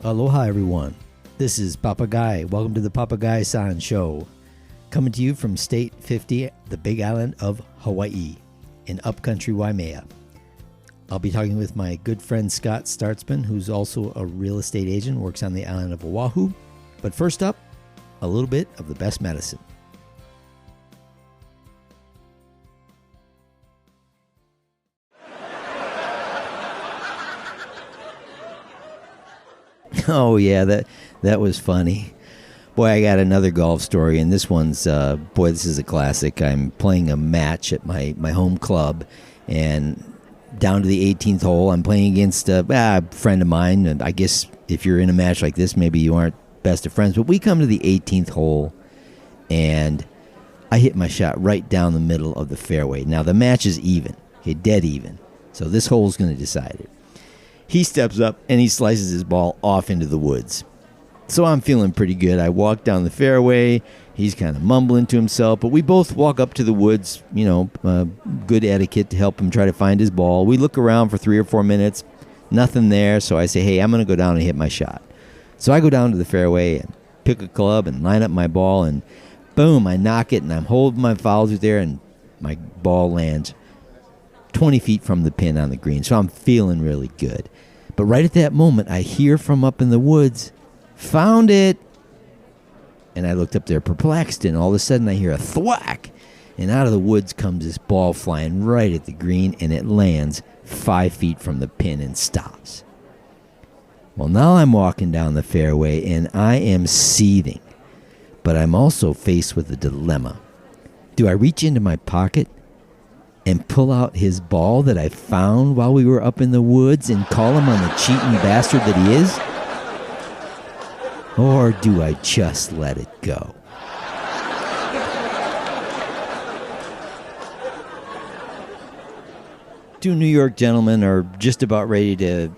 Aloha, everyone. This is Papa Guy. Welcome to the Papa Guy-san Show. Coming to you from State 50, the Big Island of Hawaii, in upcountry Waimea. I'll be talking with my good friend Scott Startsman, who's also a real estate agent, works on the island of Oahu. But first up, a little bit of the best medicine. Oh, yeah, that was funny. Boy, I got another golf story, and this one's, this is a classic. I'm playing a match at my home club, and down to the 18th hole, I'm playing against a friend of mine, and I guess if you're in a match like this, maybe you aren't best of friends, but we come to the 18th hole, and I hit my shot right down the middle of the fairway. Now, the match is even, okay, dead even, so this hole's going to decide it. He steps up and he slices his ball off into the woods. So I'm feeling pretty good. I walk down the fairway. He's kind of mumbling to himself, but we both walk up to the woods, good etiquette to help him try to find his ball. We look around for 3 or 4 minutes, nothing there. So I say, hey, I'm going to go down and hit my shot. So I go down to the fairway and pick a club and line up my ball, and boom, I knock it, and I'm holding my follow through there, and my ball lands 20 feet from the pin on the green. So I'm feeling really good. But right at that moment, I hear from up in the woods, found it. And I looked up there perplexed, and all of a sudden I hear a thwack. And out of the woods comes this ball flying right at the green, and it lands 5 feet from the pin and stops. Well, now I'm walking down the fairway, and I am seething. But I'm also faced with a dilemma. Do I reach into my pocket and pull out his ball that I found while we were up in the woods and call him on the cheating bastard that he is? Or do I just let it go? Two New York gentlemen are just about ready to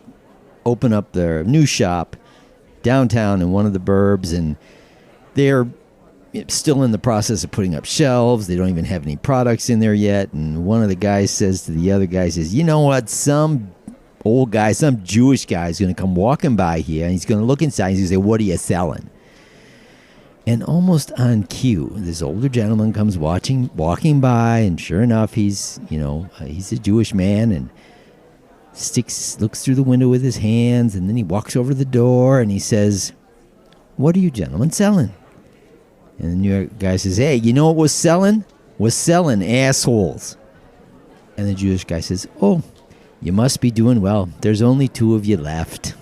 open up their new shop downtown in one of the burbs, and they're still in the process of putting up shelves. They don't even have any products in there yet. And one of the guys says to the other guy, says, you know what, some old guy, some Jewish guy is going to come walking by here, and he's going to look inside, and he's going to say, what are you selling? And almost on cue, this older gentleman comes walking by, and sure enough, he's a Jewish man, and looks through the window with his hands, and then he walks over to the door, and he says, what are you gentlemen selling? And the New York guy says, hey, you know what was selling? Was selling assholes. And the Jewish guy says, oh, you must be doing well. There's only 2 of you left.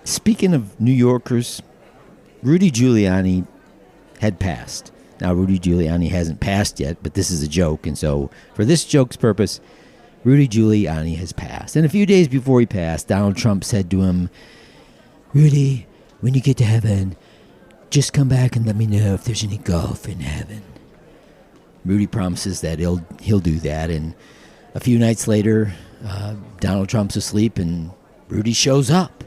Speaking of New Yorkers, Rudy Giuliani had passed. Now, Rudy Giuliani hasn't passed yet, but this is a joke. And so for this joke's purpose, Rudy Giuliani has passed. And a few days before he passed, Donald Trump said to him, Rudy, when you get to heaven, just come back and let me know if there's any golf in heaven. Rudy promises that he'll do that. And a few nights later, Donald Trump's asleep, and Rudy shows up.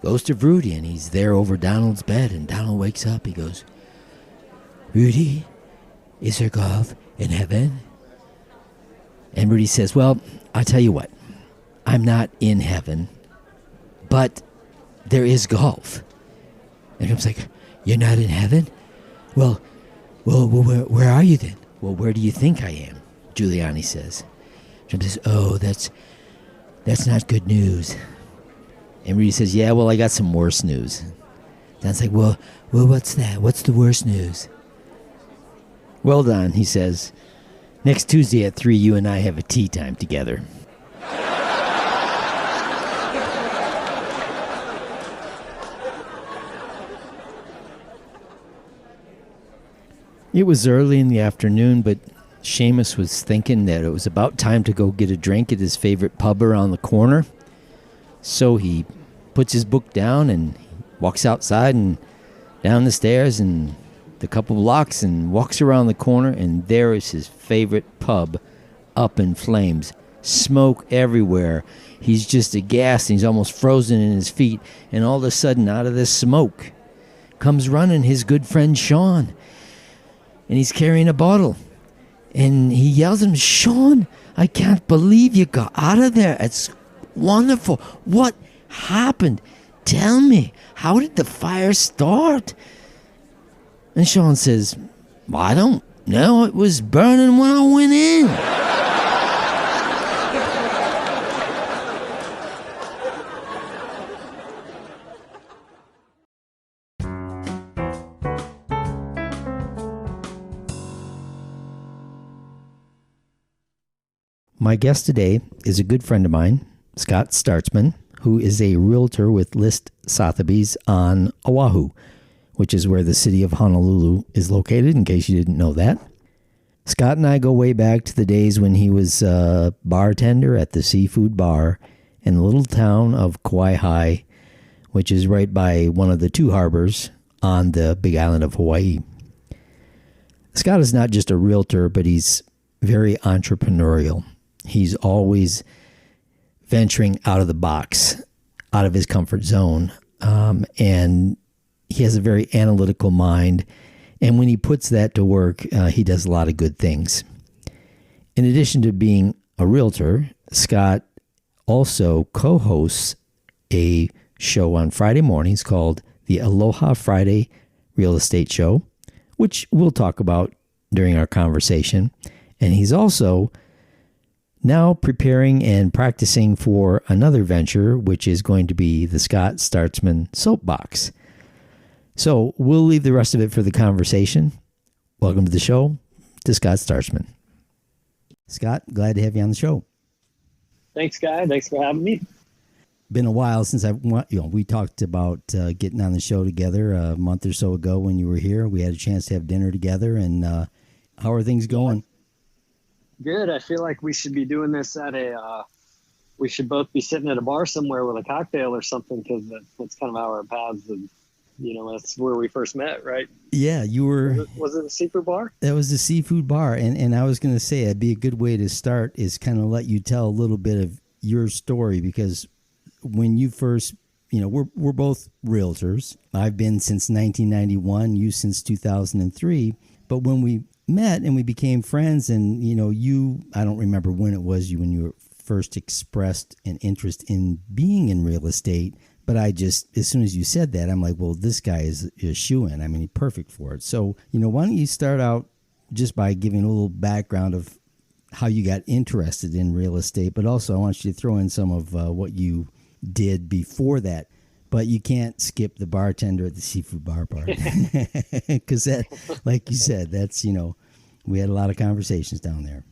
Goes to Rudy, and he's there over Donald's bed. And Donald wakes up. He goes, Rudy, is there golf in heaven? And Rudy says, well, I'll tell you what. I'm not in heaven, but there is golf. And Trump's like, you're not in heaven? Well, where are you then? Well, where do you think I am? Giuliani says. Trump says, oh, that's not good news. And Rudy says, yeah, well, I got some worse news. Don's like, well, what's that? What's the worst news? Well, Don, he says, next Tuesday at 3, you and I have a tea time together. It was early in the afternoon, but Seamus was thinking that it was about time to go get a drink at his favorite pub around the corner. So he puts his book down and walks outside and down the stairs and the couple blocks and walks around the corner, and there is his favorite pub up in flames. Smoke everywhere. He's just aghast. He's almost frozen in his feet. And all of a sudden, out of this smoke comes running his good friend Sean. And he's carrying a bottle. And he yells at him, Sean, I can't believe you got out of there. It's wonderful. What happened? Tell me. How did the fire start? And Sean says, well, I don't know. It was burning when I went in. My guest today is a good friend of mine, Scott Startsman, who is a realtor with List Sotheby's on Oahu, which is where the city of Honolulu is located, in case you didn't know that. Scott and I go way back to the days when he was a bartender at the seafood bar in the little town of Kauai, which is right by one of the two harbors on the big island of Hawaii. Scott is not just a realtor, but he's very entrepreneurial. He's always venturing out of the box, out of his comfort zone. And he has a very analytical mind. And when he puts that to work, he does a lot of good things. In addition to being a realtor, Scott also co-hosts a show on Friday mornings called the Aloha Friday Real Estate Show, which we'll talk about during our conversation. And he's also now preparing and practicing for another venture, which is going to be the Scott Startsman Soap Box. So we'll leave the rest of it for the conversation. Welcome to the show, to Scott Startsman. Scott, glad to have you on the show. Thanks, Guy. Thanks for having me. Been a while since we talked about getting on the show together a month or so ago when you were here. We had a chance to have dinner together, and how are things going? Good. I feel like we should be doing this we should both be sitting at a bar somewhere with a cocktail or something, because that's kind of how our paths, and that's where we first met, right? Yeah, you were. Was it a seafood bar? That was the seafood bar, and I was going to say it'd be a good way to start is kind of let you tell a little bit of your story, because when you first, we're both realtors. I've been since 1991, you since 2003, but when we met and we became friends, and I don't remember when it was when you first expressed an interest in being in real estate, but I just, as soon as you said that, I'm like, well, this guy is a shoo-in. I mean, he's perfect for it. So why don't you start out just by giving a little background of how you got interested in real estate, but also I want you to throw in some of what you did before that. But you can't skip the bartender at the seafood bar part, because that, like you said, that's, we had a lot of conversations down there.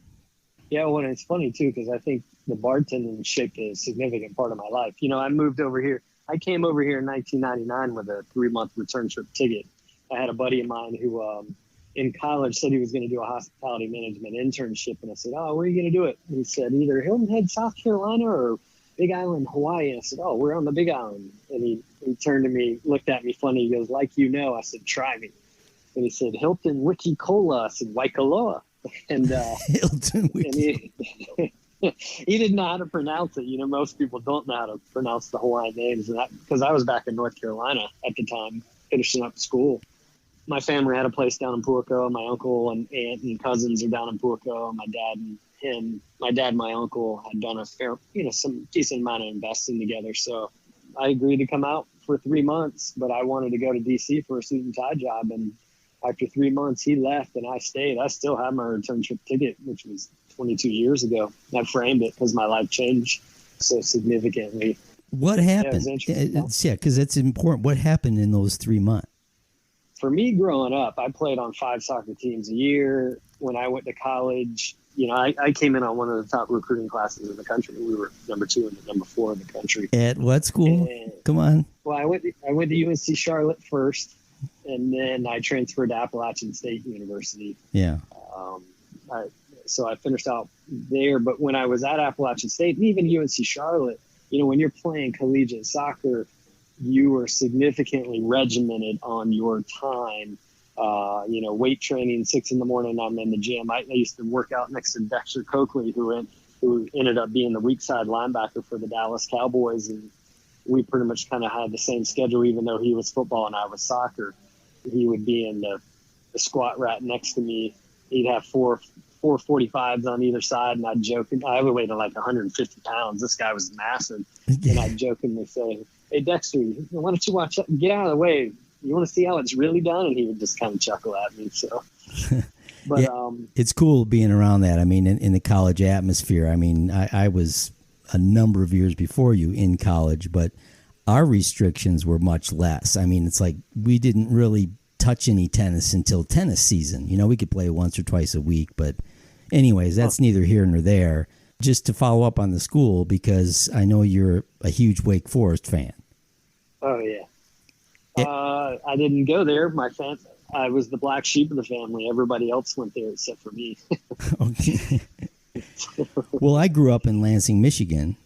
Yeah, well, it's funny, too, because I think the bartending shaped a significant part of my life. I moved over here. I came over here in 1999 with a 3-month return trip ticket. I had a buddy of mine who in college said he was going to do a hospitality management internship. And I said, oh, where are you going to do it? And he said, either Hilton Head, South Carolina, or Big Island, Hawaii. And I said, oh, we're on the Big Island. And he turned to me, looked at me funny. He goes, like, I said, try me. And he said, Hilton Wiki Cola. I said, Waikoloa. And Hilton Wiki. And he didn't know how to pronounce it. Most people don't know how to pronounce the Hawaiian names. And because I was back in North Carolina at the time, finishing up school. My family had a place down in Puako. My uncle and aunt and cousins are down in Puako. My dad and my uncle had done some decent amount of investing together. So I agreed to come out for 3 months, but I wanted to go to DC for a suit and tie job. And after 3 months, he left and I stayed. I still have my return trip ticket, which was 22 years ago. I framed it because my life changed so significantly. What happened? Yeah, because it's important. What happened in those 3 months? For me, growing up, I played on 5 soccer teams a year. When I went to college, I came in on one of the top recruiting classes in the country. We were number 2 and number 4 in the country. At what school? Come on. Well, I went to UNC Charlotte first, and then I transferred to Appalachian State University. Yeah. So I finished out there. But when I was at Appalachian State, and even UNC Charlotte, when you're playing collegiate soccer, you are significantly regimented on your time. Weight training, 6 a.m. I'm in the gym. I used to work out next to Dexter Coakley, who ended up being the weak side linebacker for the Dallas Cowboys. And we pretty much kind of had the same schedule, even though he was football and I was soccer. He would be in the squat rack next to me. He'd have four 445s on either side, and I'd joke, I would weigh like 150 pounds. This guy was massive. And I'd jokingly say, "Hey, Dexter, why don't you watch up and get out of the way? You want to see how it's really done?" And he would just kind of chuckle at me. So, but yeah, it's cool being around that. I mean, in the college atmosphere. I mean, I was a number of years before you in college, but our restrictions were much less. I mean, it's like we didn't really touch any tennis until tennis season. We could play once or twice a week, but anyways, that's neither here nor there. Just to follow up on the school, because I know you're a huge Wake Forest fan. Oh yeah. I didn't go there. I was the black sheep of the family. Everybody else went there except for me. Okay. Well, I grew up in Lansing, Michigan.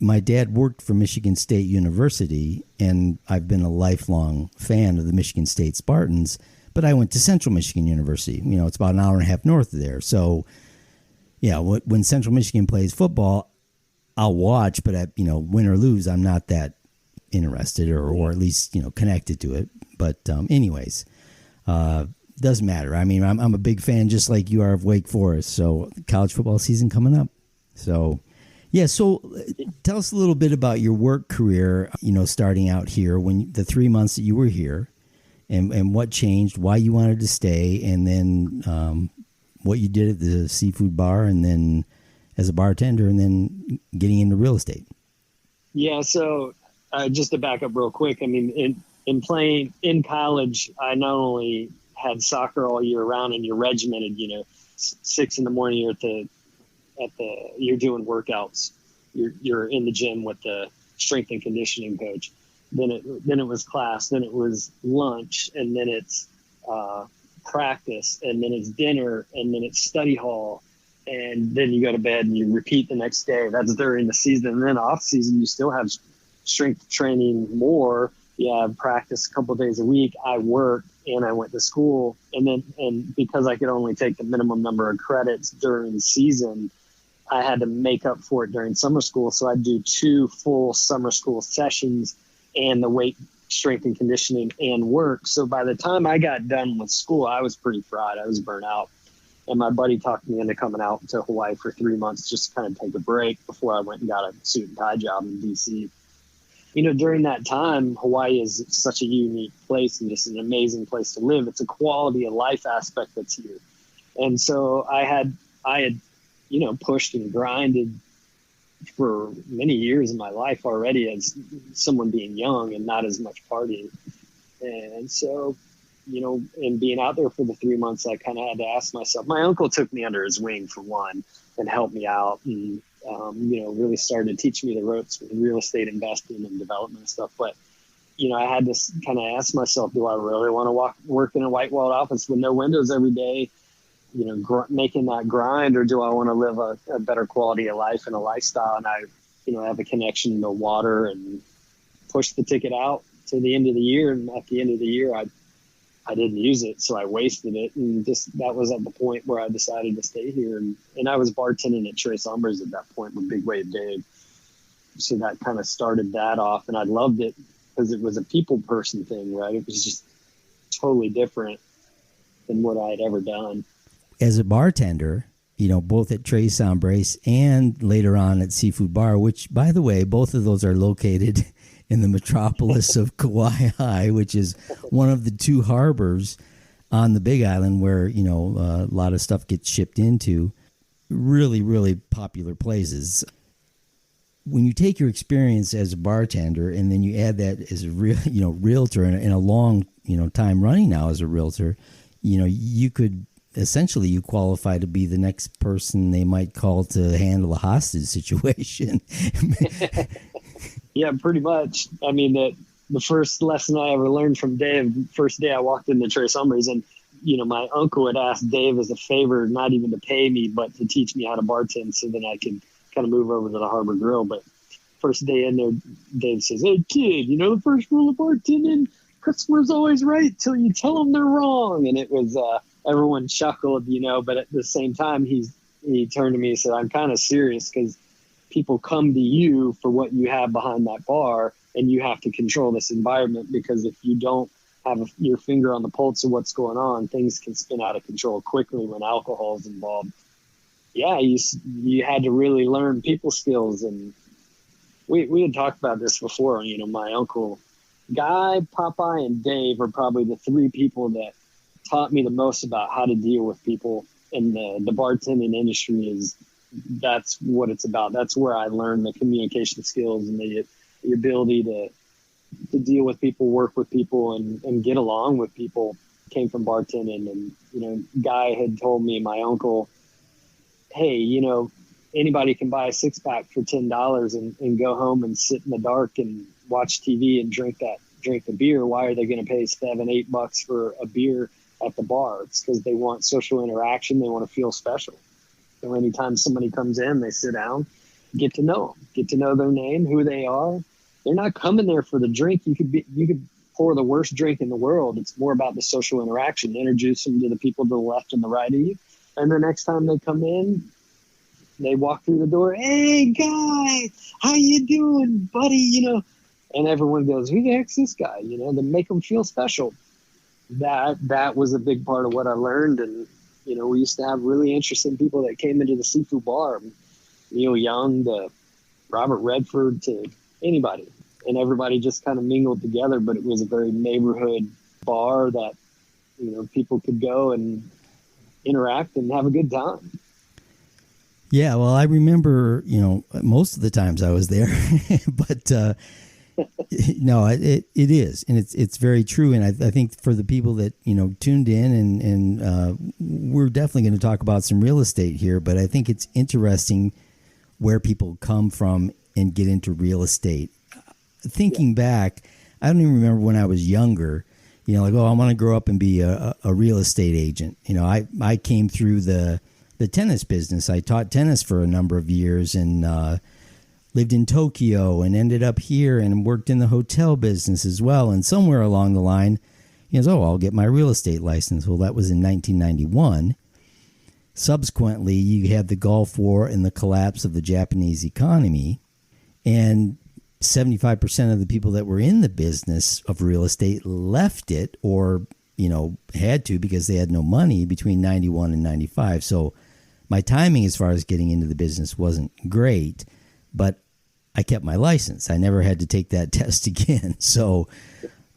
My dad worked for Michigan State University, and I've been a lifelong fan of the Michigan State Spartans, but I went to Central Michigan University. It's about an hour and a half north of there. So, yeah, when Central Michigan plays football, I'll watch, but win or lose, I'm not that interested or at least, connected to it. But anyways, doesn't matter. I mean, I'm a big fan just like you are of Wake Forest. So college football season coming up. So, yeah. So tell us a little bit about your work career, starting out here when the 3 months that you were here and what changed, why you wanted to stay, and then what you did at the seafood bar and then as a bartender and then getting into real estate. Yeah. So just to back up real quick, I mean, in playing in college, I not only had soccer all year round and you're regimented, 6 a.m. you're doing workouts. You're in the gym with the strength and conditioning coach. Then it was class, then it was lunch, and then it's practice, and then it's dinner, and then it's study hall, and then you go to bed and you repeat the next day. That's during the season. And then off season, you still have strength training more. You have practice a couple of days a week. I worked and I went to school, and because I could only take the minimum number of credits during the season, I had to make up for it during summer school. So I'd do 2 full summer school sessions and the weight, strength and conditioning and work. So by the time I got done with school, I was pretty fried. I was burnt out. And my buddy talked me into coming out to Hawaii for 3 months, just to kind of take a break before I went and got a suit and tie job in DC. During that time, Hawaii is such a unique place and just an amazing place to live. It's a quality of life aspect that's here. And so I had, pushed and grinded for many years in my life already as someone being young and not as much partying. And so, in being out there for the 3 months, I kind of had to ask myself, my uncle took me under his wing for one and helped me out and, really started to teach me the ropes with real estate investing and development and stuff. But, I had to kind of ask myself, do I really want to work in a white-walled office with no windows every day, making that grind, or do I want to live a better quality of life and a lifestyle? And I, have a connection to water and push the ticket out to the end of the year. And at the end of the year, I didn't use it, so I wasted it. And that was at the point where I decided to stay here. And I was bartending at Tres Hombres at that point with Big Wave Dave. So that kind of started that off. And I loved it because it was a people person thing, right? It was just totally different than what I had ever done. As a bartender, both at Tres Hombres and later on at Seafood Bar, which, by the way, both of those are located in the metropolis of Kauai, which is one of the 2 harbors on the Big Island where, a lot of stuff gets shipped into. Really, really popular places. When you take your experience as a bartender and then you add that as a realtor and a long, time running now as a realtor, you could essentially you qualify to be the next person they might call to handle a hostage situation. Yeah, pretty much. I mean, the first lesson I ever learned from Dave, first day I walked into Tres Hombres, and, my uncle had asked Dave as a favor, not even to pay me, but to teach me how to bartend so that I could kind of move over to the Harbor Grill. But first day in there, Dave says, "Hey, kid, the first rule of bartending, customer's always right till you tell them they're wrong." And it was, everyone chuckled, but at the same time, he turned to me and said, "I'm kind of serious because people come to you for what you have behind that bar, and you have to control this environment, because if you don't have your finger on the pulse of what's going on, things can spin out of control quickly when alcohol is involved." yeah, you had to really learn people skills. And we had talked about this before. You know, my uncle, Guy, Popeye, and Dave are probably the three people that taught me the most about how to deal with people. And the bartending industry that's what it's about. That's where I learned the communication skills and the ability to deal with people, work with people, and get along with people came from bartending. And, you know, Guy had told me, my uncle, hey, you know, anybody can buy a six pack for $10 and go home and sit in the dark and watch TV and drink the beer. Why are they going to pay $7-8 for a beer at the bar? It's because they want social interaction. They want to feel special. So anytime somebody comes in, they sit down, get to know them, get to know their name, who they are. They're not coming there for the drink. You could pour the worst drink in the world. It's more about the social interaction. Introduce them to the people to the left and the right of you. And the next time they come in, they walk through the door. Hey, Guy, how you doing, buddy? You know, and everyone goes, who the heck's this guy? You know, to make them feel special. That was a big part of what I learned. And, you know, we used to have really interesting people that came into the seafood bar. Neil Young to Robert Redford to anybody. And everybody just kind of mingled together. But it was a very neighborhood bar that, you know, people could go and interact and have a good time. Yeah, well, I remember, you know, most of the times I was there, but no, it is, and it's very true. And I think for the people that, you know, tuned in, and we're definitely going to talk about some real estate here, but I think it's interesting where people come from and get into real estate. Thinking back, I don't even remember when I was younger, you know, like, oh, I want to grow up and be a real estate agent. You know, I came through the tennis business. I taught tennis for a number of years and lived in Tokyo and ended up here and worked in the hotel business as well. And somewhere along the line, he goes, oh, I'll get my real estate license. Well, that was in 1991. Subsequently, you had the Gulf War and the collapse of the Japanese economy. And 75% of the people that were in the business of real estate left it, or, you know, had to because they had no money between 91 and 95. So my timing as far as getting into the business wasn't great, but I kept my license. I never had to take that test again. So,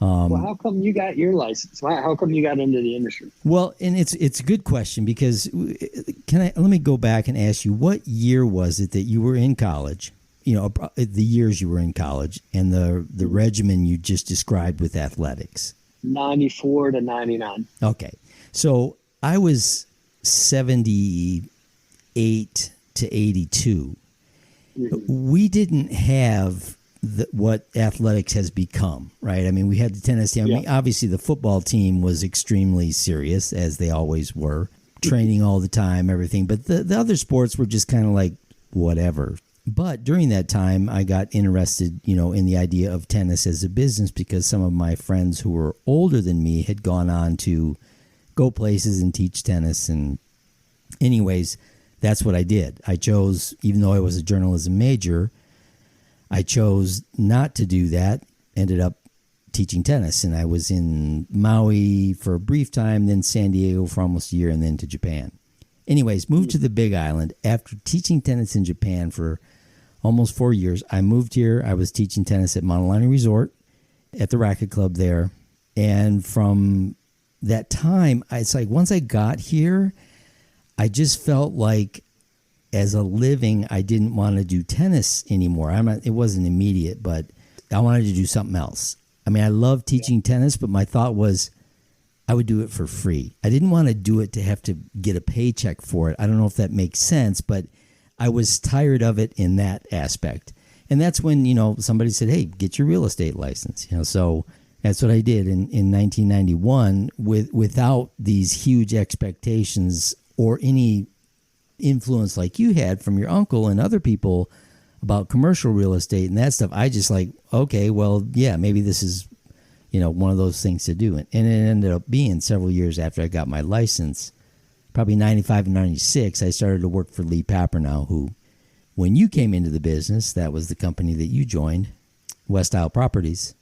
well, how come you got your license? How come you got into the industry? Well, and it's a good question, because let me go back and ask you, what year was it that you were in college? You know, the years you were in college and the regimen you just described with athletics. 94 to 99. Okay. So I was 78 to 82. Mm-hmm. We didn't have what athletics has become, right? I mean, we had the tennis team. I mean, obviously the football team was extremely serious, as they always were, training all the time, everything. But the other sports were just kind of like whatever. But during that time, I got interested, you know, in the idea of tennis as a business, because some of my friends who were older than me had gone on to go places and teach tennis. And anyways, that's what I did. I chose, even though I was a journalism major, I chose not to do that, ended up teaching tennis. And I was in Maui for a brief time, then San Diego for almost a year, and then to Japan. Anyways, moved to the Big Island. After teaching tennis in Japan for almost 4 years, I moved here. I was teaching tennis at Maunalani Resort at the racket club there. And from that time, it's like once I got here, I just felt like as a living, I didn't want to do tennis anymore. It wasn't immediate, but I wanted to do something else. I mean, I love teaching tennis, but my thought was I would do it for free. I didn't want to do it to have to get a paycheck for it. I don't know if that makes sense, but I was tired of it in that aspect. And that's when, you know, somebody said, hey, get your real estate license. You know, so that's what I did in 1991 without these huge expectations or any influence like you had from your uncle and other people about commercial real estate and that stuff. I just like, okay, well, yeah, maybe this is, you know, one of those things to do. And it ended up being several years after I got my license, probably 95 and 96, I started to work for Lee Papernow, who, when you came into the business, that was the company that you joined, West Isle Properties.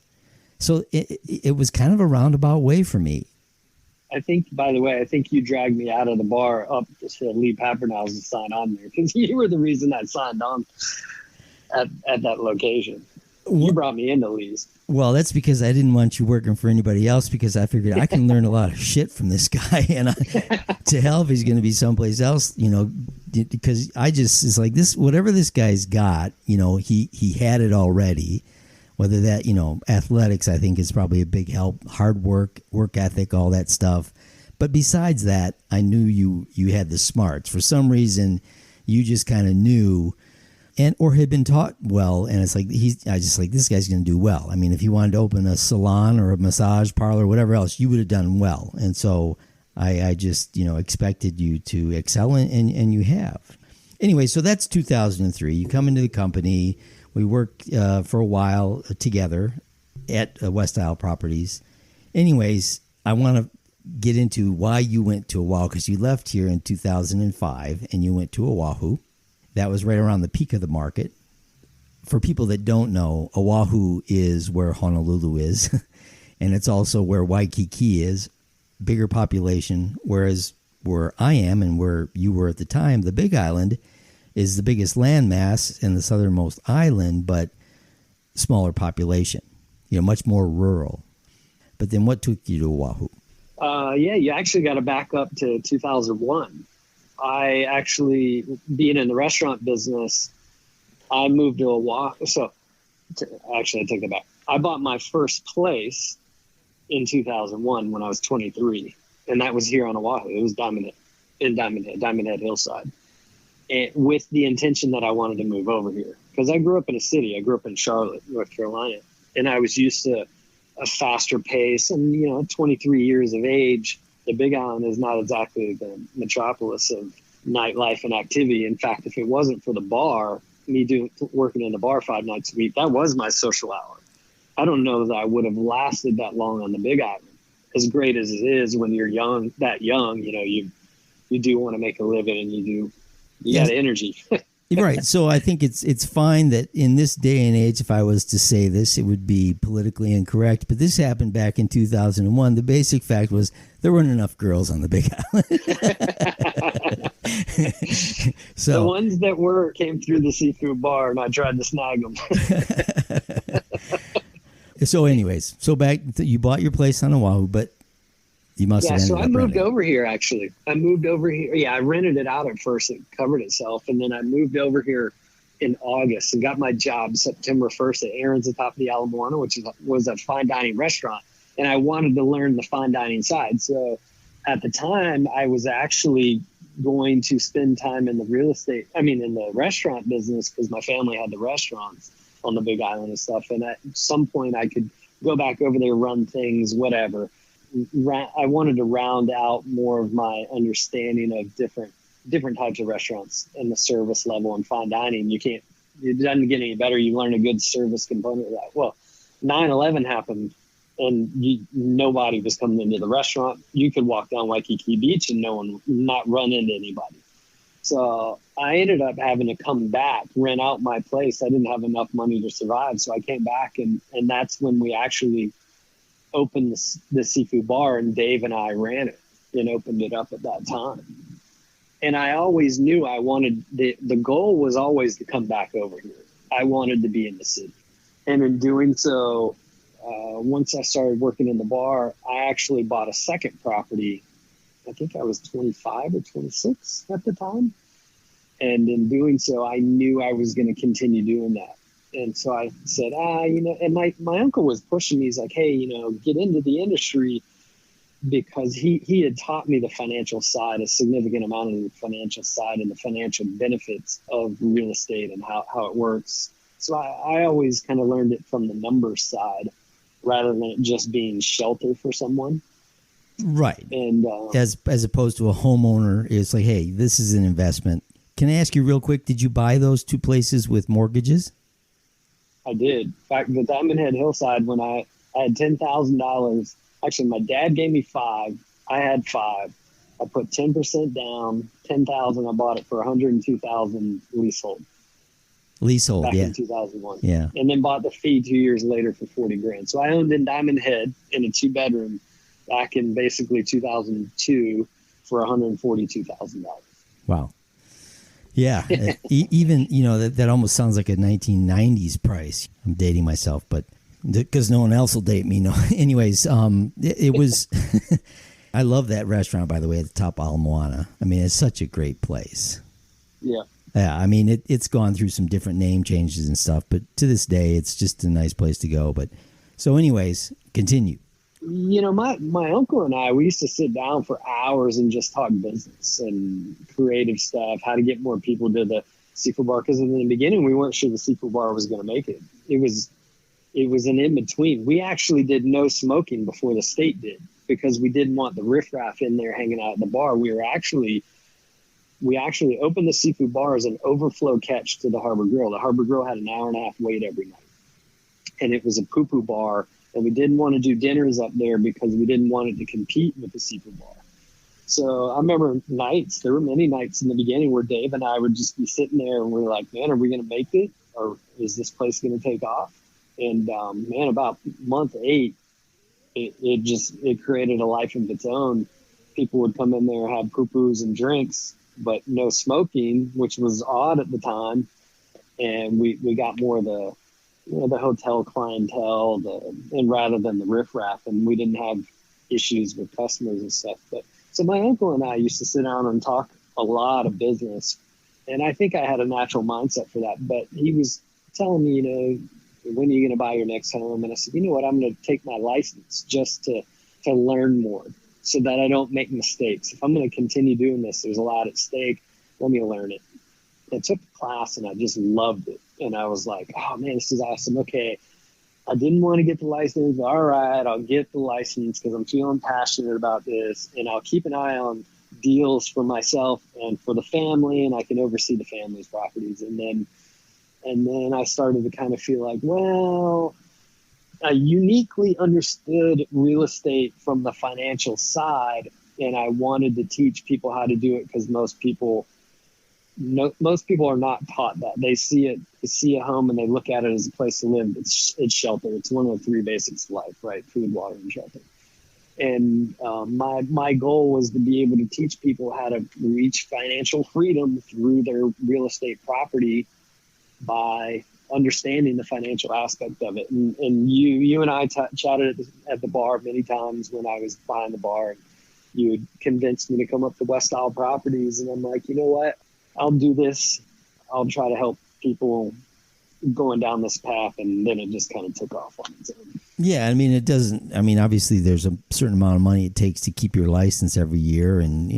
So it was kind of a roundabout way for me. I think, by the way, I think you dragged me out of the bar up to Lee Pappernow's to sign on there because you were the reason I signed on at that location. You brought me into Lee's. Well, that's because I didn't want you working for anybody else because I figured I can learn a lot of shit from this guy. And to hell if he's going to be someplace else, you know, because I just, it's like this, whatever this guy's got, you know, he had it already. Whether that, you know, athletics, I think is probably a big help, hard work ethic, all that stuff. But besides that, I knew you had the smarts. For some reason, you just kind of knew and or had been taught well, and it's like I just like this guy's going to do well. I mean, if he wanted to open a salon or a massage parlor or whatever else, you would have done well. And so I just, you know, expected you to excel, and you have. Anyway, so that's 2003. You come into the company. We worked for a while together at West Isle Properties. Anyways, I want to get into why you went to Oahu, because you left here in 2005 and you went to Oahu. That was right around the peak of the market. For people that don't know, Oahu is where Honolulu is, and it's also where Waikiki is, bigger population, whereas where I am and where you were at the time, the Big Island, is the biggest landmass and the southernmost island, but smaller population, you know, much more rural. But then what took you to Oahu? Yeah, you actually got to back up to 2001. I actually, being in the restaurant business, I moved to Oahu. Actually, I take that back. I bought my first place in 2001 when I was 23, and that was here on Oahu. It was Diamond Head Hillside, and with the intention that I wanted to move over here because I grew up in a city. I grew up in Charlotte, North Carolina, and I was used to a faster pace. And, you know, 23 years of age, the Big Island is not exactly the metropolis of nightlife and activity. In fact, if it wasn't for the bar, working in the bar 5 nights a week, that was my social hour. I don't know that I would have lasted that long on the Big Island. As great as it is when you're young, you know, you do want to make a living and you got energy. Right. So I think it's fine that in this day and age, if I was to say this, it would be politically incorrect. But this happened back in 2001. The basic fact was there weren't enough girls on the Big Island. So the ones that came through the seafood bar, and I tried to snag them. So anyways, you bought your place on Oahu, but you must have ended up renting. I moved over here, actually. I moved over here. Yeah, I rented it out at first. It covered itself. And then I moved over here in August and got my job September 1st at Aaron's atop the Ala Moana, which was a fine dining restaurant. And I wanted to learn the fine dining side. So at the time, I was actually going to spend time in the restaurant business because my family had the restaurants on the Big Island and stuff. And at some point, I could go back over there, run things, whatever. I wanted to round out more of my understanding of different types of restaurants and the service level and fine dining. It doesn't get any better. You learn a good service component of that. Well, 9/11 happened and nobody was coming into the restaurant. You could walk down Waikiki Beach and not run into anybody. So I ended up having to come back, rent out my place. I didn't have enough money to survive. So I came back and that's when we actually opened the seafood bar, and Dave and I ran it and opened it up at that time. And I always knew I wanted the goal was always to come back over here. I wanted to be in the city. And in doing so, once I started working in the bar, I actually bought a second property. I think I was 25 or 26 at the time. And in doing so, I knew I was going to continue doing that. And so I said, and my uncle was pushing me. He's like, hey, get into the industry, because he had taught me the financial side, a significant amount of the financial side and the financial benefits of real estate and how it works. So I always kind of learned it from the numbers side rather than it just being shelter for someone. Right. And as opposed to a homeowner, it's like, hey, this is an investment. Can I ask you real quick, did you buy those two places with mortgages? I did. In fact, the Diamond Head Hillside, when I had $10,000, actually my dad gave me $5,000. I had $5,000. I put 10% down, $10,000. I bought it for $102,000 leasehold. Back in 2001. Yeah. And then bought the fee 2 years later for $40,000. So I owned in Diamond Head in a 2-bedroom back in basically 2002 for $142,000. Wow. Yeah. Even, that almost sounds like a 1990s price. I'm dating myself, but because no one else will date me. No. Anyways, it was, I love that restaurant, by the way, at the top of Ala Moana. I mean, it's such a great place. Yeah. Yeah. I mean, it's gone through some different name changes and stuff, but to this day, it's just a nice place to go. But so anyways, continue. My uncle and I, we used to sit down for hours and just talk business and creative stuff, how to get more people to the seafood bar. Because in the beginning, we weren't sure the seafood bar was going to make it. It was an in-between. We actually did no smoking before the state did because we didn't want the riffraff in there hanging out at the bar. We actually opened the seafood bar as an overflow catch to the Harbor Grill. The Harbor Grill had an hour and a half wait every night. And it was a poo-poo bar. And we didn't want to do dinners up there because we didn't want it to compete with the seafood bar. So I remember there were many nights in the beginning where Dave and I would just be sitting there and we're like, man, are we going to make it? Or is this place going to take off? And man, about month 8, it created a life of its own. People would come in there, have poo-poos and drinks, but no smoking, which was odd at the time. And we got more of the hotel clientele, and rather than the riffraff, and we didn't have issues with customers and stuff. But so my uncle and I used to sit down and talk a lot of business, and I think I had a natural mindset for that. But he was telling me, when are you going to buy your next home? And I said, you know what, I'm going to take my license just to learn more so that I don't make mistakes. If I'm going to continue doing this, there's a lot at stake. Let me learn it. I took the class and I just loved it. And I was like, oh man, this is awesome. Okay. I didn't want to get the license. All right, I'll get the license because I'm feeling passionate about this. And I'll keep an eye on deals for myself and for the family, and I can oversee the family's properties. And then I started to kind of feel like, well, I uniquely understood real estate from the financial side, and I wanted to teach people how to do it because most people are not taught that. They see a home and they look at it as a place to live. It's shelter. It's one of the 3 basics of life, right? Food, water, and shelter. And my goal was to be able to teach people how to reach financial freedom through their real estate property by understanding the financial aspect of it. And you and I chatted at the bar many times when I was behind the bar. And you had convinced me to come up to West Isle Properties, and I'm like, you know what? I'll do this. I'll try to help people going down this path. And then it just kind of took off on its own. Yeah. I mean, obviously there's a certain amount of money it takes to keep your license every year and,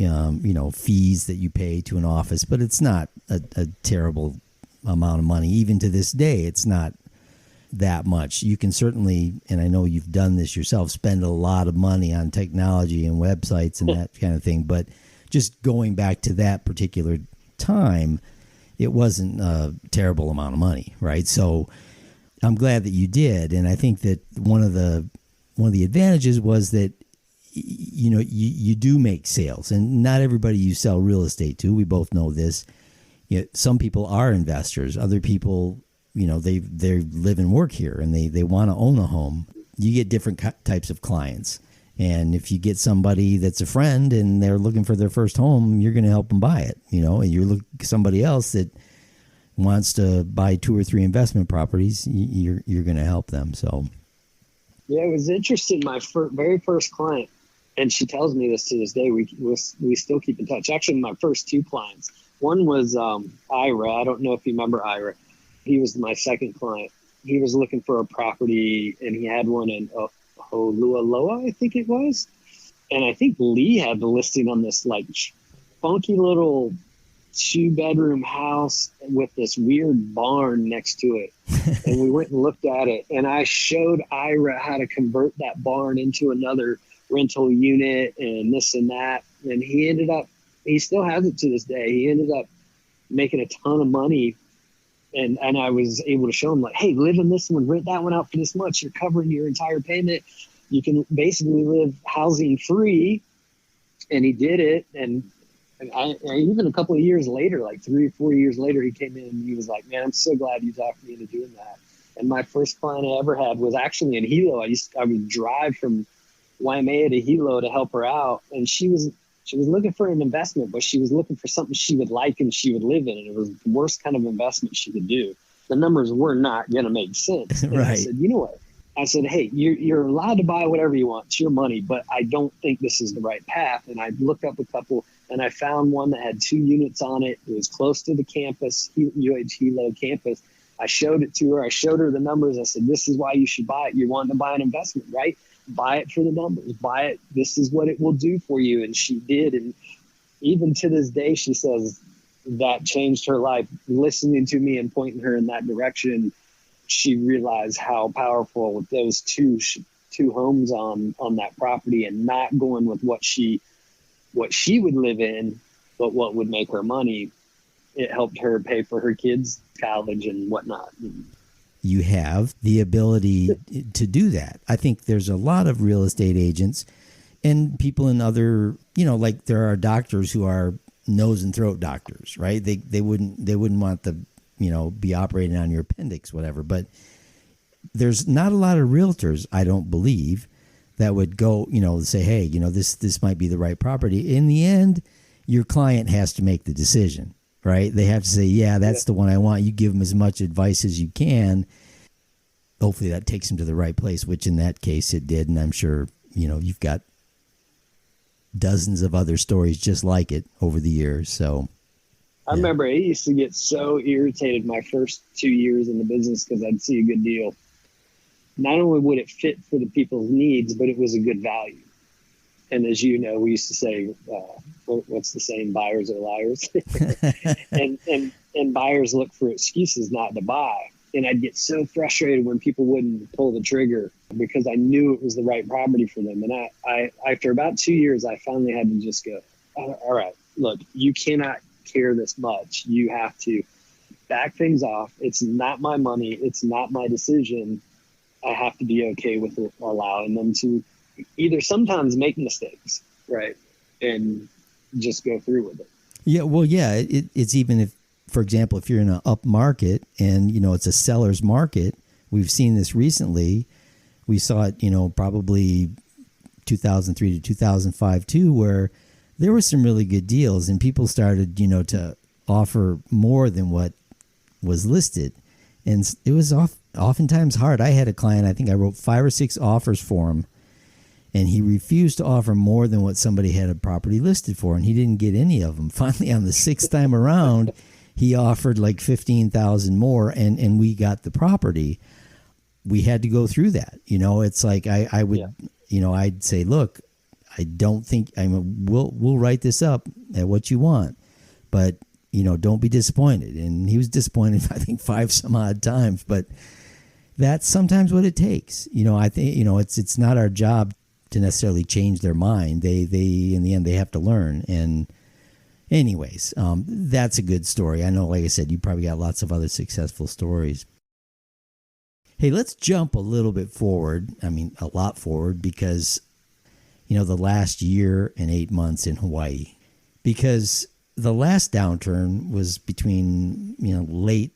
fees that you pay to an office, but it's not a terrible amount of money. Even to this day, it's not that much. You can certainly, and I know you've done this yourself, spend a lot of money on technology and websites and that kind of thing. But just going back to that particular time, it wasn't a terrible amount of money, right? So I'm glad that you did, and I think that one of the advantages was that you do make sales, and not everybody you sell real estate to. We both know this. Some people are investors. Other people, they live and work here, and they want to own a home. You get different types of clients. And if you get somebody that's a friend and they're looking for their first home, you're going to help them buy it, and you look at somebody else that wants to buy 2 or 3 investment properties, you're going to help them. So, yeah, it was interesting. My very first client, and she tells me this to this day, we still keep in touch. Actually, my first 2 clients, one was Ira. I don't know if you remember Ira. He was my second client. He was looking for a property, and he had one in Aloha, I think it was. And I think Lee had the listing on this like funky little 2-bedroom house with this weird barn next to it. And we went and looked at it, and I showed Ira how to convert that barn into another rental unit and this and that. And he still has it to this day. He ended up making a ton of money. And I was able to show him, like, hey, live in this one, rent that one out for this much. You're covering your entire payment. You can basically live housing free. And he did it. And even a couple of years later, like 3 or 4 years later, he came in and he was like, man, I'm so glad you talked me into doing that. And my first client I ever had was actually in Hilo. I would drive from Waimea to Hilo to help her out. And she was looking for an investment, but she was looking for something she would like and she would live in. And it was the worst kind of investment she could do. The numbers were not going to make sense. And Right. I said, you know what? I said, hey, you're allowed to buy whatever you want. It's your money, but I don't think this is the right path. And I looked up a couple, and I found one that had 2 units on it. It was close to the campus, UH Hilo campus. I showed it to her. I showed her the numbers. I said, this is why you should buy it. You're wanting to buy an investment, right? Buy it for the numbers. Buy it. This is what it will do for you. And she did. And even to this day, she says that changed her life. Listening to me and pointing her in that direction, she realized how powerful with those two homes on that property, and not going with what she would live in, but what would make her money. It helped her pay for her kids' college and whatnot. You have the ability to do that. I think there's a lot of real estate agents and people in other, like there are doctors who are nose and throat doctors, right? They wouldn't want the, be operating on your appendix, whatever. But there's not a lot of realtors, I don't believe, that would go, say, hey, this might be the right property. In the end, your client has to make the decision, right? They have to say, yeah, that's the one I want. You give them as much advice as you can. Hopefully that takes them to the right place, which in that case it did. And I'm sure, you've got dozens of other stories just like it over the years. So I remember I used to get so irritated my first 2 years in the business because I'd see a good deal. Not only would it fit for the people's needs, but it was a good value. And as you know, we used to say, what's the saying? Buyers are liars. and buyers look for excuses not to buy. And I'd get so frustrated when people wouldn't pull the trigger because I knew it was the right property for them. And I after about 2 years, I finally had to just go, all right, look, you cannot care this much. You have to back things off. It's not my money. It's not my decision. I have to be okay with allowing them to either sometimes make mistakes, right, and just go through with it. Yeah, well, yeah, it's even if, for example, if you're in an up market and, it's a seller's market, we've seen this recently. We saw it, probably 2003 to 2005 too, where there were some really good deals and people started, to offer more than what was listed. And it was oftentimes hard. I had a client, I think I wrote 5 or 6 offers for him, and he refused to offer more than what somebody had a property listed for, and he didn't get any of them. Finally, on the 6th time around, he offered like $15,000 more, and we got the property. We had to go through that. It's like I would, I'd say, look, I don't think we'll write this up at what you want, but don't be disappointed. And he was disappointed, I think 5 some odd times, but that's sometimes what it takes. I think, it's not our job to necessarily change their mind. They in the end, they have to learn. And anyways, that's a good story. I know, like I said, you probably got lots of other successful stories. Hey, let's jump a little bit forward. I mean, a lot forward, because, the last year and 8 months in Hawaii, because the last downturn was between, late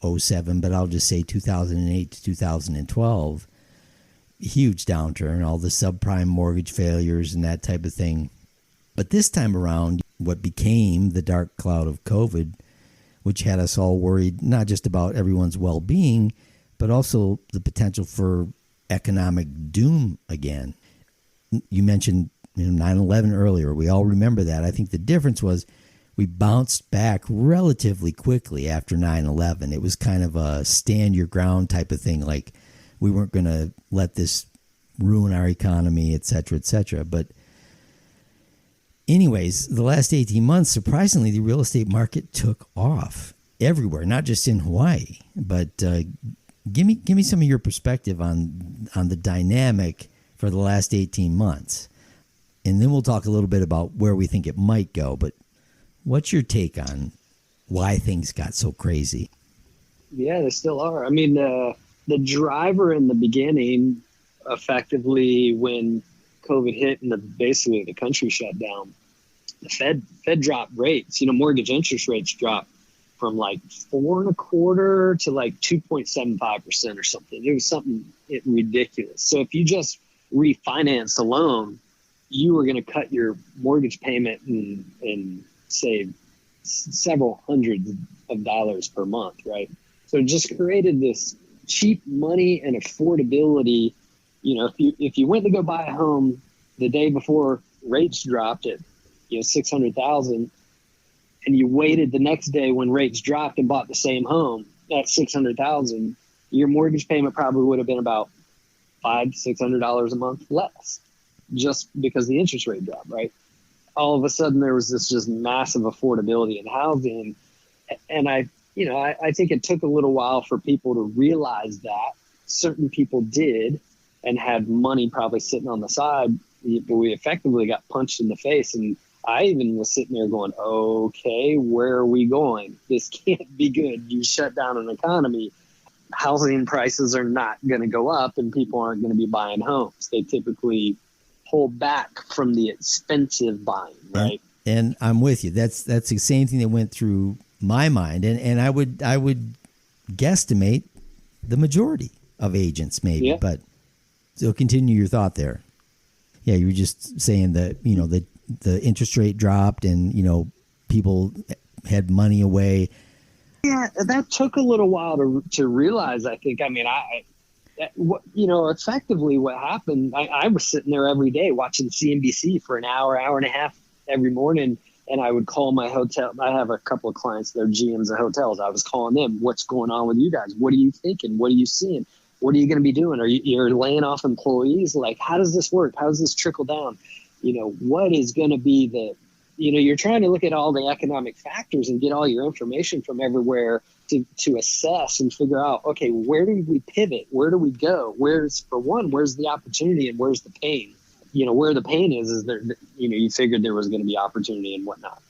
07, but I'll just say 2008 to 2012. Huge downturn, all the subprime mortgage failures and that type of thing. But this time around, what became the dark cloud of COVID, which had us all worried, not just about everyone's well-being, but also the potential for economic doom again. You mentioned 9/11 earlier. We all remember that. I think the difference was we bounced back relatively quickly after 9/11. It was kind of a stand your ground type of thing, like we weren't going to let this ruin our economy, et cetera, et cetera. But anyways, the last 18 months, surprisingly, the real estate market took off everywhere, not just in Hawaii. But give me some of your perspective on the dynamic for the last 18 months. And then we'll talk a little bit about where we think it might go. But what's your take on why things got so crazy? Yeah, they still are. I mean, the driver in the beginning, effectively when COVID hit and basically the country shut down, the Fed dropped rates. Mortgage interest rates dropped from like 4.25% to like 2.75% or something. It was something ridiculous. So if you just refinanced a loan, you were going to cut your mortgage payment and save several hundreds of dollars per month, right? So it just created this cheap money and affordability. You know, if you went to go buy a home the day before rates dropped at, 600,000, and you waited the next day when rates dropped and bought the same home at 600,000, your mortgage payment probably would have been about $500-600 a month less, just because the interest rate dropped, right? All of a sudden there was this just massive affordability in housing. And I think it took a little while for people to realize that. Certain people did and had money probably sitting on the side, but we effectively got punched in the face. And I even was sitting there going, okay, where are we going? This can't be good. You shut down an economy. Housing prices are not going to go up and people aren't going to be buying homes. They typically pull back from the expensive buying, right? And I'm with you. That's the same thing that went through my mind. And I would guesstimate the majority of agents maybe, Yeah. But so continue your thought there. Yeah, you were just saying that, the interest rate dropped and, people had money away. Yeah, that took a little while to realize, I think. I mean, effectively what happened, I was sitting there every day watching CNBC for an hour and a half every morning, and I would call my hotel. I have a couple of clients, they're GMs of hotels. I was calling them, what's going on with you guys? What are you thinking? What are you seeing? What are you going to be doing? You're laying off employees? Like, how does this work? How does this trickle down? What is going to be you're trying to look at all the economic factors and get all your information from everywhere to assess and figure out, okay, where do we pivot? Where do we go? Where's the opportunity and where's the pain? Where the pain is there, you figured there was going to be opportunity and whatnot.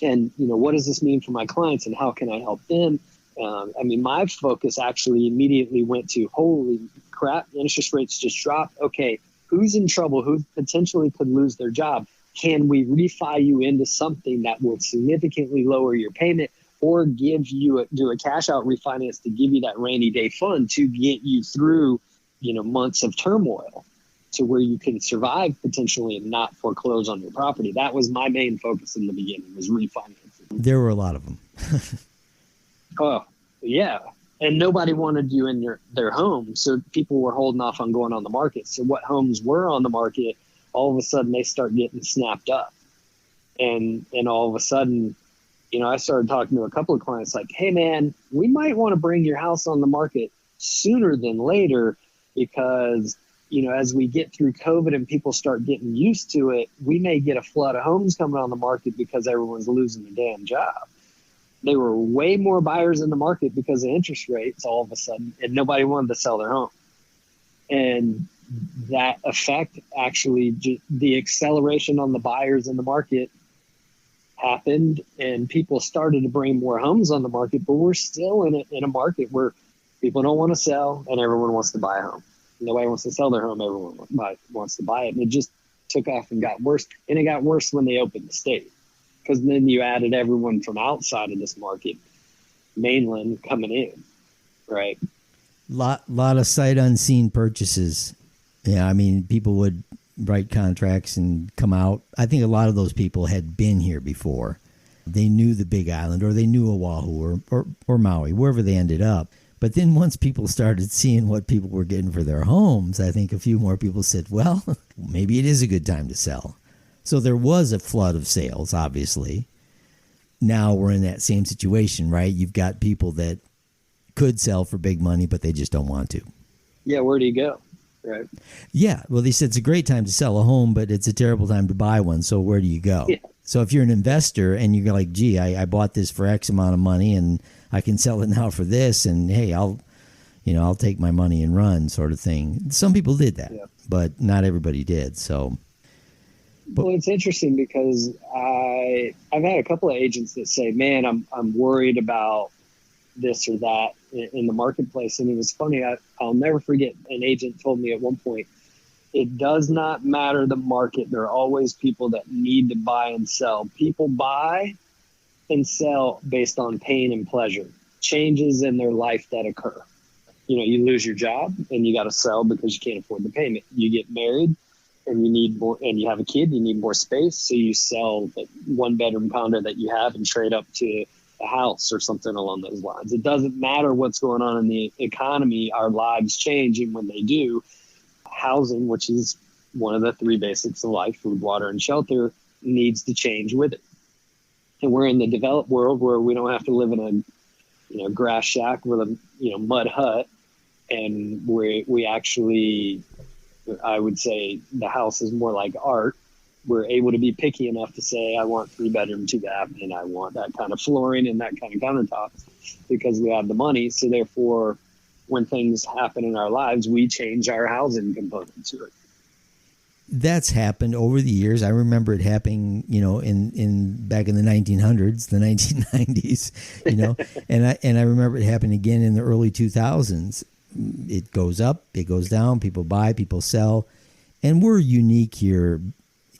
And, what does this mean for my clients and how can I help them? My focus actually immediately went to, holy crap, interest rates just dropped. Okay, who's in trouble? Who potentially could lose their job? Can we refi you into something that will significantly lower your payment or do a cash out refinance to give you that rainy day fund to get you through, months of turmoil to where you can survive potentially and not foreclose on your property? That was my main focus in the beginning, was refinancing. There were a lot of them. Oh, yeah. And nobody wanted you in their home. So people were holding off on going on the market. So what homes were on the market, all of a sudden they start getting snapped up. And all of a sudden, I started talking to a couple of clients like, hey man, we might want to bring your house on the market sooner than later because, as we get through COVID and people start getting used to it, we may get a flood of homes coming on the market because everyone's losing their damn job. There were way more buyers in the market because of interest rates all of a sudden, and nobody wanted to sell their home. And that effect, actually, the acceleration on the buyers in the market happened, and people started to bring more homes on the market, but we're still in a market where people don't want to sell and everyone wants to buy a home. Nobody wants to sell their home. Everyone wants to buy it. And it just took off and got worse. And it got worse when they opened the state, because then you added everyone from outside of this market, mainland, coming in, right? Lot of sight unseen purchases. Yeah, people would write contracts and come out. I think a lot of those people had been here before. They knew the Big Island, or they knew Oahu or Maui, wherever they ended up. But then once people started seeing what people were getting for their homes, I think a few more people said, well, maybe it is a good time to sell. So there was a flood of sales, obviously. Now we're in that same situation, right? You've got people that could sell for big money, but they just don't want to. Yeah, where do you go? Right. Yeah, well, they said it's a great time to sell a home, but it's a terrible time to buy one. So where do you go? Yeah. So if you're an investor and you're like, gee, I bought this for X amount of money and I can sell it now for this, and hey, I'll take my money and run, sort of thing. Some people did that, yeah, but not everybody did. So, well, it's interesting because I've had a couple of agents that say, man, I'm worried about this or that in the marketplace. And it was funny. I'll never forget, an agent told me at one point, it does not matter the market. There are always people that need to buy and sell. People buy and sell based on pain and pleasure, changes in their life that occur. you lose your job and you got to sell because you can't afford the payment. You get married and you need more, and you have a kid, you need more space. So you sell the 1-bedroom condo that you have and trade up to a house or something along those lines. It doesn't matter what's going on in the economy. Our lives change. And when they do, housing, which is one of the 3 basics of life, food, water, and shelter, needs to change with it. And we're in the developed world where we don't have to live in a grass shack with a mud hut, and we actually, I would say, the house is more like art. We're able to be picky enough to say, I want 3-bedroom, 2-bath, and I want that kind of flooring and that kind of countertops because we have the money. So therefore, when things happen in our lives, we change our housing component to it. That's happened over the years. I remember it happening, in back in the 1900s, the 1990s, and I remember it happened again in the early 2000s. It goes up, it goes down, people buy, people sell, and we're unique here.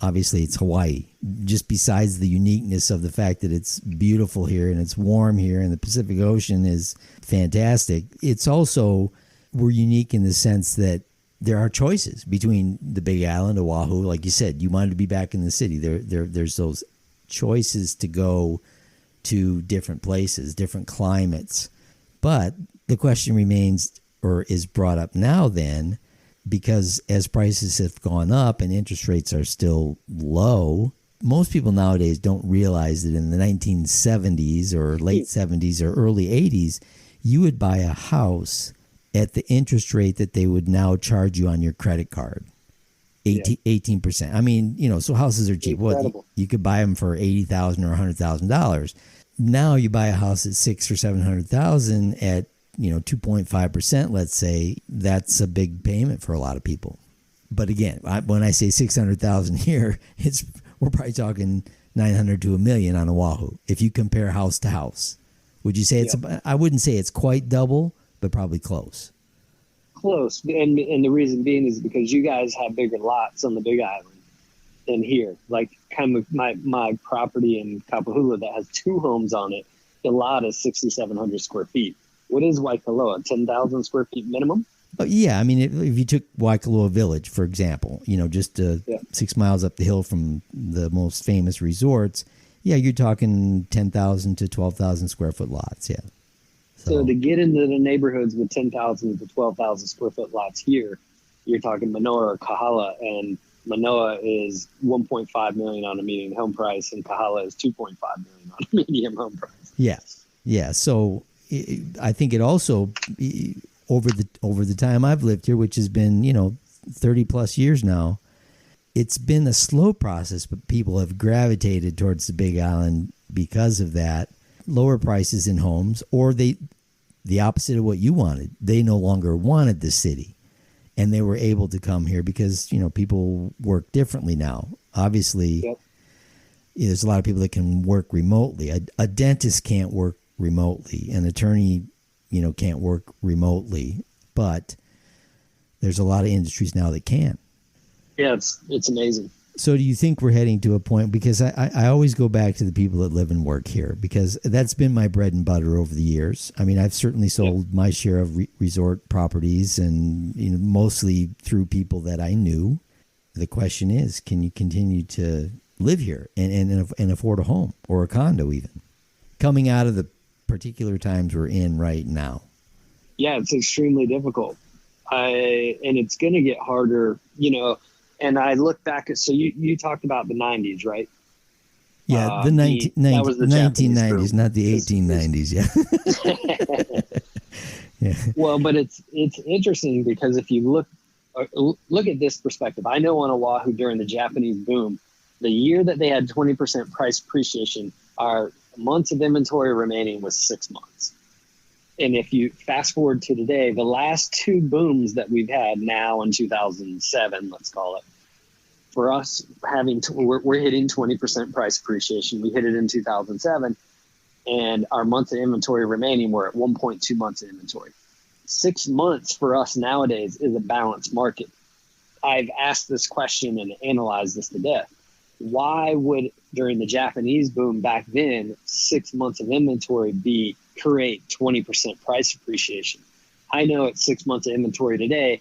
Obviously, it's Hawaii. Just besides the uniqueness of the fact that it's beautiful here and it's warm here and the Pacific Ocean is fantastic, it's also, we're unique in the sense that there are choices between the Big Island, Oahu. Like you said, you wanted to be back in the city. There's those choices to go to different places, different climates. But the question remains, or is brought up now then, because as prices have gone up and interest rates are still low, most people nowadays don't realize that in the 1970s or late 70s or early 80s, you would buy a house at the interest rate that they would now charge you on your credit card, 18%. I mean, so houses are cheap. Well, you could buy them for $80,000 or $100,000. Now you buy a house at $600,000 or $700,000 at 2.5%. Let's say that's a big payment for a lot of people. But again, when I say 600,000 here, we're probably talking 900 to $1 million on Oahu. If you compare house to house, would you say it's? I wouldn't say it's quite double, but probably close. Close, and the reason being is because you guys have bigger lots on the Big Island than here. Like kind of my property in Kapahula that has 2 homes on it, the lot is 6,700 square feet. What is Waikoloa? 10,000 square feet minimum? Yeah, I mean, if you took Waikoloa Village, for example, just 6 miles up the hill from the most famous resorts, you're talking 10,000 to 12,000 square foot lots, So to get into the neighborhoods with 10,000 to 12,000 square foot lots here, you're talking Manoa or Kahala, and Manoa is 1.5 million on a median home price, and Kahala is 2.5 million on a median home price. Yeah. So I think it also, over the time I've lived here, which has been 30 plus years now, it's been a slow process, but people have gravitated towards the Big Island because of that. Lower prices in homes, or the opposite of what you wanted. They no longer wanted the city, and they were able to come here because people work differently now. Obviously, there's a lot of people that can work remotely. A dentist can't work remotely. An attorney, can't work remotely. But there's a lot of industries now that can. Yeah, it's amazing. So do you think we're heading to a point, because I always go back to the people that live and work here, because that's been my bread and butter over the years. I mean, I've certainly sold my share of resort properties, and mostly through people that I knew. The question is, can you continue to live here and afford a home or a condo even, coming out of the particular times we're in right now? Yeah, it's extremely difficult. And it's going to get harder, And I look back at, so you talked about the 90s, right? Yeah, the 1990s, not the 1890s. Yeah. Well, but it's interesting because if you look at this perspective, I know on Oahu during the Japanese boom, the year that they had 20% price appreciation, our months of inventory remaining was 6 months. And if you fast forward to today, the last 2 booms that we've had now in 2007, let's call it, for us we're hitting 20% price appreciation. We hit it in 2007, and our months of inventory remaining were at 1.2 months of inventory. 6 months for us nowadays is a balanced market. I've asked this question and analyzed this to death. Why would, during the Japanese boom back then, 6 months of inventory create 20% price appreciation? I know at 6 months of inventory today,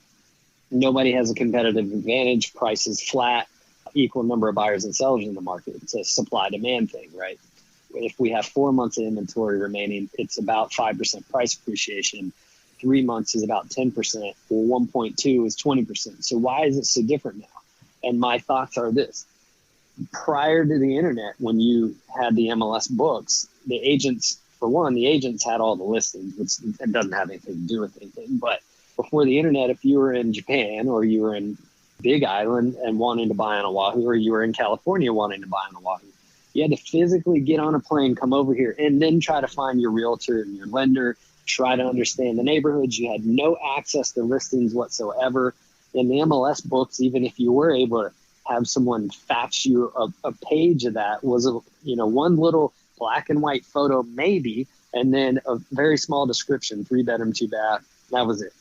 nobody has a competitive advantage. Price is flat, equal number of buyers and sellers in the market. It's a supply demand thing, right? If we have 4 months of inventory remaining, it's about 5% price appreciation. 3 months is about 10%. Well, 1.2 is 20%. So why is it so different now? And my thoughts are this. Prior to the internet, when you had the MLS books, the agents had all the listings, which it doesn't have anything to do with anything. But before the internet, if you were in Japan or you were in Big Island and wanting to buy on Oahu, or you were in California wanting to buy on Oahu, you had to physically get on a plane, come over here, and then try to find your realtor and your lender, try to understand the neighborhoods. You had no access to listings whatsoever. In the MLS books, even if you were able to have someone fax you a page of that, was one little black and white photo maybe, and then a very small description, 3-bedroom, 2-bath. That was it.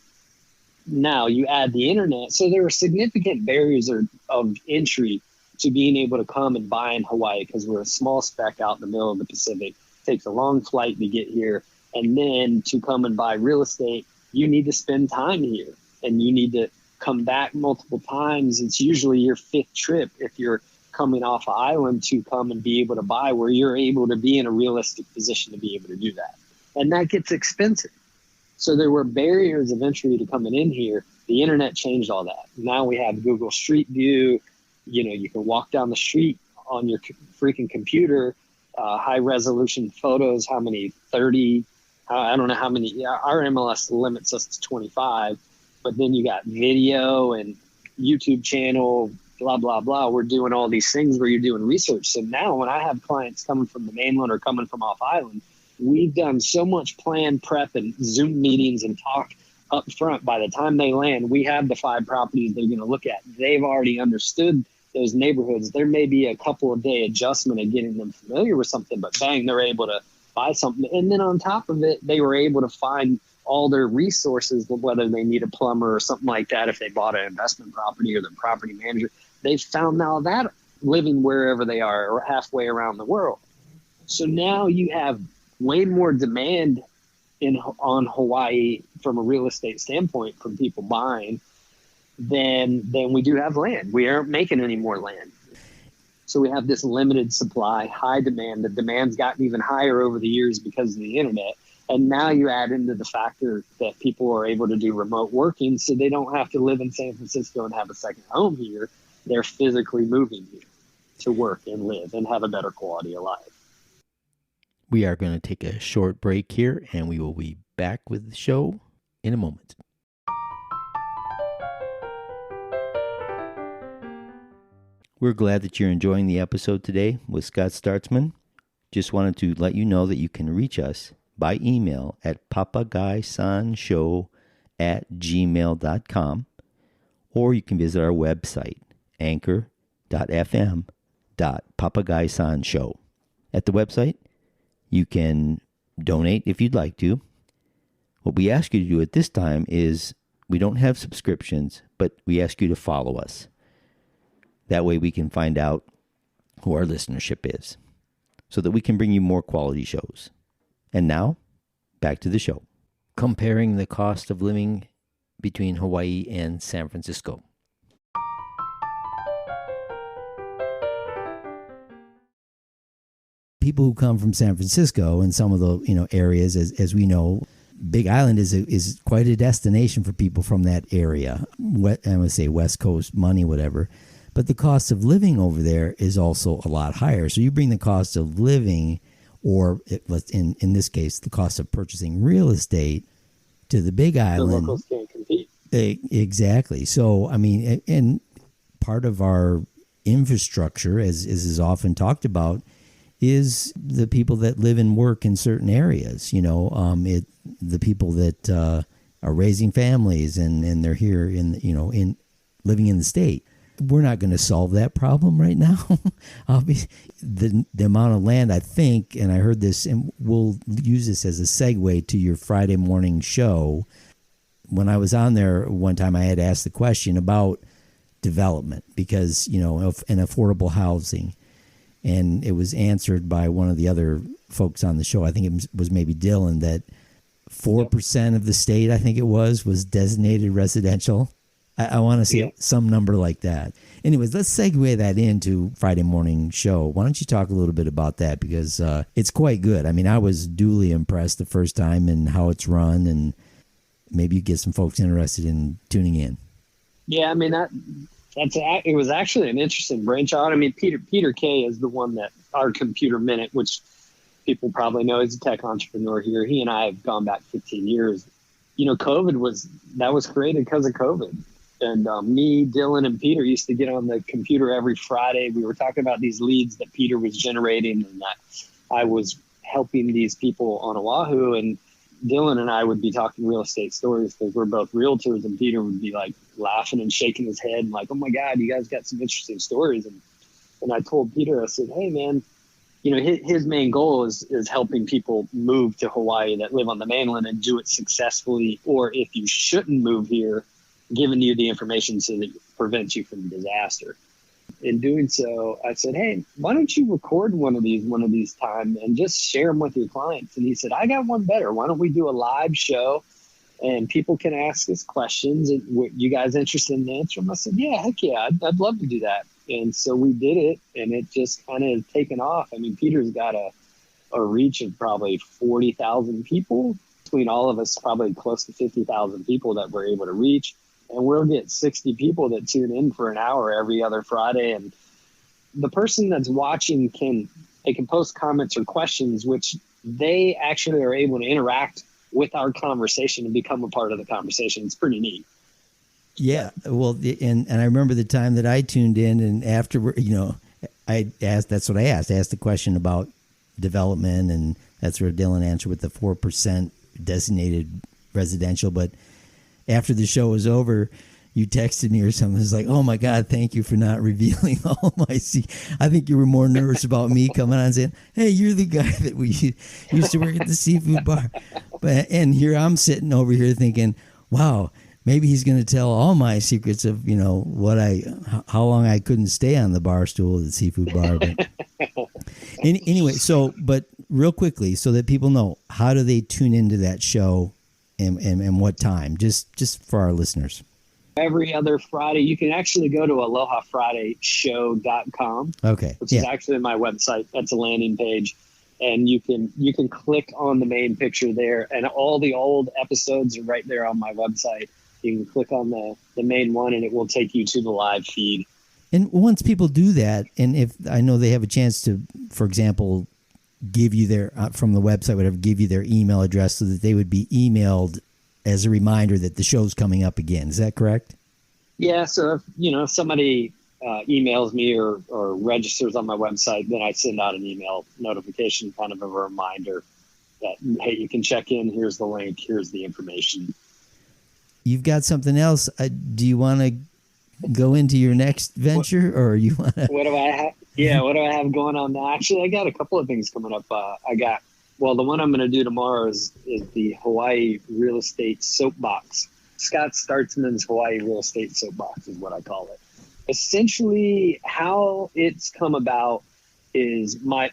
Now you add the internet, so there are significant barriers of entry to being able to come and buy in Hawaii, because we're a small speck out in the middle of the Pacific. It takes a long flight to get here, and then to come and buy real estate, you need to spend time here, and you need to come back multiple times. It's usually your 5th trip if you're coming off an island to come and be able to buy, where you're able to be in a realistic position to be able to do that. And that gets expensive. So there were barriers of entry to coming in here. The internet changed all that. Now we have Google Street View. You can walk down the street on your freaking computer, high resolution photos, how many, 30, I don't know how many. Our MLS limits us to 25, but then you got video and YouTube channel, blah, blah, blah. We're doing all these things where you're doing research. So now when I have clients coming from the mainland or coming from off island, we've done so much plan prep and Zoom meetings and talk up front. By the time they land, we have the 5 properties they're going to look at. They've already understood those neighborhoods. There may be a couple of day adjustment of getting them familiar with something, but bang, they're able to buy something. And then on top of it, they were able to find all their resources, whether they need a plumber or something like that. If they bought an investment property or the property manager, they found all that living wherever they are or halfway around the world. So now you have way more demand on Hawaii from a real estate standpoint from people buying than we do have land. We aren't making any more land. So we have this limited supply, high demand. The demand's gotten even higher over the years because of the internet. And now you add into the factor that people are able to do remote working, so they don't have to live in San Francisco and have a second home here. They're physically moving here to work and live and have a better quality of life. We are going to take a short break here, and we will be back with the show in a moment. We're glad that you're enjoying the episode today with Scott Startsman. Just wanted to let you know that you can reach us by email at papagaisanshow@gmail.com, or you can visit our website, anchor.fm.papagaisanshow. At the website, you can donate if you'd like to. What we ask you to do at this time is, we don't have subscriptions, but we ask you to follow us. That way we can find out who our listenership is, so that we can bring you more quality shows. And now, back to the show. Comparing the cost of living between Hawaii and San Francisco. People who come from San Francisco and some of the areas, as we know, Big Island is quite a destination for people from that area. I would say West Coast money, whatever. But the cost of living over there is also a lot higher. So you bring the cost of living, or in this case, the cost of purchasing real estate, to the Big Island. The locals can't compete. Exactly. So, I mean, and part of our infrastructure, as is often talked about, is the people that live and work in certain areas. The people that are raising families and they're here in living in the state. We're not going to solve that problem right now. The amount of land, I think, and I heard this, and we'll use this as a segue to your Friday morning show. When I was on there one time, I had asked the question about development of and affordable housing. And it was answered by one of the other folks on the show. I think it was maybe Dylan, that 4% of the state, I think it was designated residential. I want to see some number like that. Anyways, let's segue that into Friday morning show. Why don't you talk a little bit about that? Because it's quite good. I mean, I was duly impressed the first time and how it's run, and maybe you get some folks interested in tuning in. Yeah, I mean, it was actually an interesting branch out. I mean, Peter Kay is the one that our Computer Minute, which people probably know, he's a tech entrepreneur here. He and I have gone back 15 years. You know, COVID was created because of COVID. And me, Dylan, and Peter used to get on the computer every Friday. We were talking about these leads that Peter was generating and that I was helping these people on Oahu. And Dylan and I would be talking real estate stories because we're both realtors, and Peter would be like laughing and shaking his head and like, oh my God, you guys got some interesting stories. And I told Peter, I said, hey man, you know, his main goal is helping people move to Hawaii that live on the mainland and do it successfully. Or if you shouldn't move here, giving you the information so that it prevents you from disaster. In doing so, I said, hey, why don't you record one of these time and just share them with your clients? And he said, I got one better. Why don't we do a live show and people can ask us questions? And you guys interested in answering them? I said, yeah, heck yeah, I'd love to do that. And so we did it, and it just kind of taken off. I mean, Peter's got a reach of probably 40,000 people. Between all of us, probably close to 50,000 people that we're able to reach. And we'll get 60 people that tune in for an hour every other Friday. And the person that's watching can post comments or questions, which they actually are able to interact with our conversation and become a part of the conversation. It's pretty neat. Yeah. Well, and I remember the time that I tuned in, and afterward, you know, that's what I asked. I asked the question about development, and that's where Dylan answered with the 4% designated residential. But after the show was over, you texted me or something. It's like, oh my God, thank you for not revealing all my I think you were more nervous about me coming on and saying, hey, you're the guy that we used to work at the seafood bar. And here I'm sitting over here thinking, wow, maybe he's going to tell all my secrets of, you know, how long I couldn't stay on the bar stool at the seafood bar. But anyway, but real quickly, so that people know, how do they tune into that show? And what time? Just for our listeners. Every other Friday. You can actually go to alohafridayshow.com. Okay. Which is actually my website. That's a landing page. And you can click on the main picture there, and all the old episodes are right there on my website. You can click on the main one, and it will take you to the live feed. And once people do that, and if I know they have a chance to, for example, give you their from the website, whatever, give you their email address so that they would be emailed as a reminder that the show's coming up again. Is that correct? Yeah. So if somebody emails me or registers on my website, then I send out an email notification, kind of a reminder that, hey, you can check in. Here's the link. Here's the information. You've got something else. Do you want to go into your next venture, or you want to? What do I have? Yeah, what do I have going on now? Actually, I got a couple of things coming up. The one I'm going to do tomorrow is the Hawaii Real Estate Soap Box. Scott Startsman's Hawaii Real Estate Soap Box is what I call it. Essentially, how it's come about is my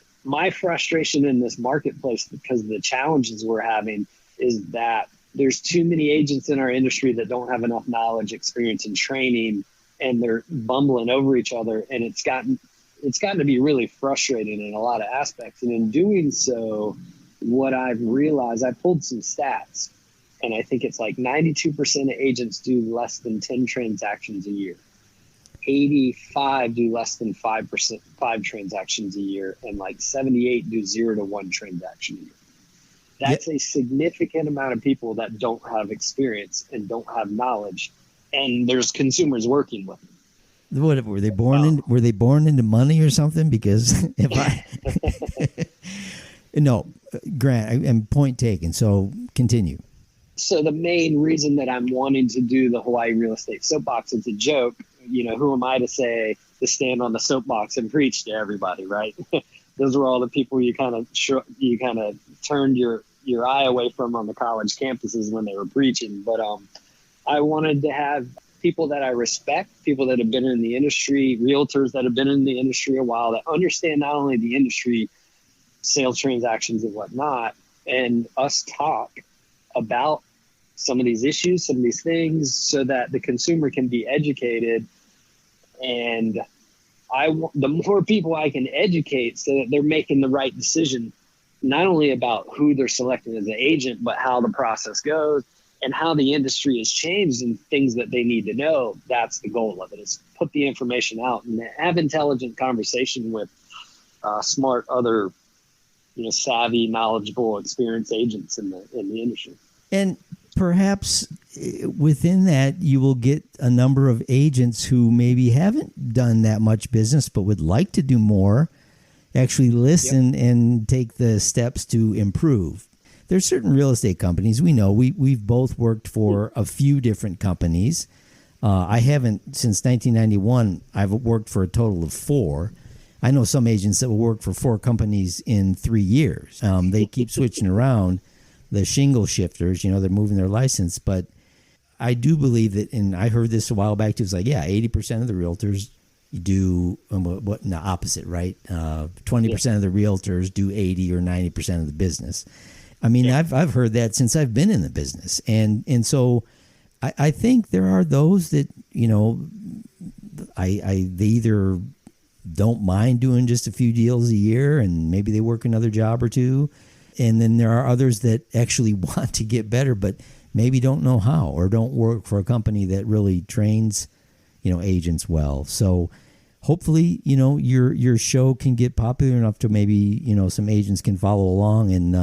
frustration in this marketplace, because of the challenges we're having, is that there's too many agents in our industry that don't have enough knowledge, experience, and training, and they're bumbling over each other, and it's gotten to be really frustrating in a lot of aspects. And in doing so, what I've realized, I pulled some stats, and I think it's like 92% of agents do less than 10 transactions a year. 85 do less than 5 transactions a year, and like 78 do 0 to 1 transaction a year. That's a significant amount of people that don't have experience and don't have knowledge, and there's consumers working with them. What were they born were they born into money or something? Because no, Grant, and point taken. So continue. So the main reason that I'm wanting to do the Hawaii Real Estate Soapbox is a joke. You know, who am I to stand on the soapbox and preach to everybody, right? Those were all the people you kind of turned your eye away from on the college campuses when they were preaching. But I wanted to have people that I respect, people that have been in the industry, realtors that have been in the industry a while, that understand not only the industry, sales transactions and whatnot, and us talk about some of these issues, some of these things, so that the consumer can be educated. And the more people I can educate so that they're making the right decision, not only about who they're selecting as an agent, but how the process goes and how the industry has changed and things that they need to know. That's the goal of it, is put the information out and have intelligent conversation with smart other, savvy, knowledgeable, experienced agents in the industry. And perhaps within that, you will get a number of agents who maybe haven't done that much business but would like to do more, actually listen and take the steps to improve. There's certain real estate companies we know. We've both worked for a few different companies. I haven't, since 1991, I've worked for a total of 4. I know some agents that will work for 4 companies in 3 years. They keep switching around. The shingle shifters, they're moving their license. But I do believe that, and I heard this a while back too, it's like, 80% of the realtors do the opposite, right? 20% of the realtors do 80 or 90% of the business. I mean, I've heard that since I've been in the business. And so I think there are those that, they either don't mind doing just a few deals a year and maybe they work another job or two. And then there are others that actually want to get better, but maybe don't know how, or don't work for a company that really trains, agents well. So hopefully, your show can get popular enough to maybe, some agents can follow along. And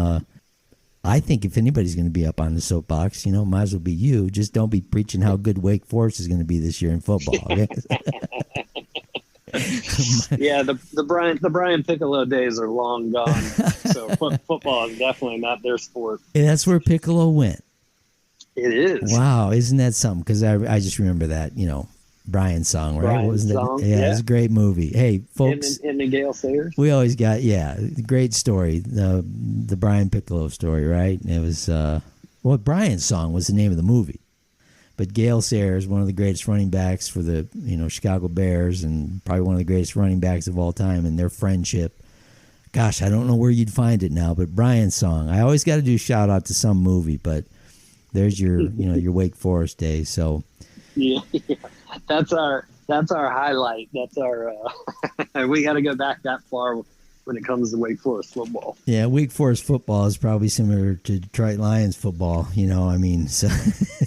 I think if anybody's going to be up on the soapbox, might as well be you. Just don't be preaching how good Wake Forest is going to be this year in football. Okay? Yeah, the Brian Piccolo days are long gone. So football is definitely not their sport. And that's where Piccolo went. It is. Wow, isn't that something? Because I just remember that, Brian's song, right? Brian's song, yeah, it's a great movie. Hey, folks. And the Gale Sayers. We always got, great story. The Brian Piccolo story, right? And it was, Brian's song was the name of the movie. But Gale Sayers, one of the greatest running backs for the Chicago Bears, and probably one of the greatest running backs of all time, and their friendship. Gosh, I don't know where you'd find it now, but Brian's song. I always got to do shout out to some movie, but there's your your Wake Forest day. So yeah, that's our highlight. That's our we got to go back that far when it comes to Wake Forest football. Yeah, Wake Forest football is probably similar to Detroit Lions football.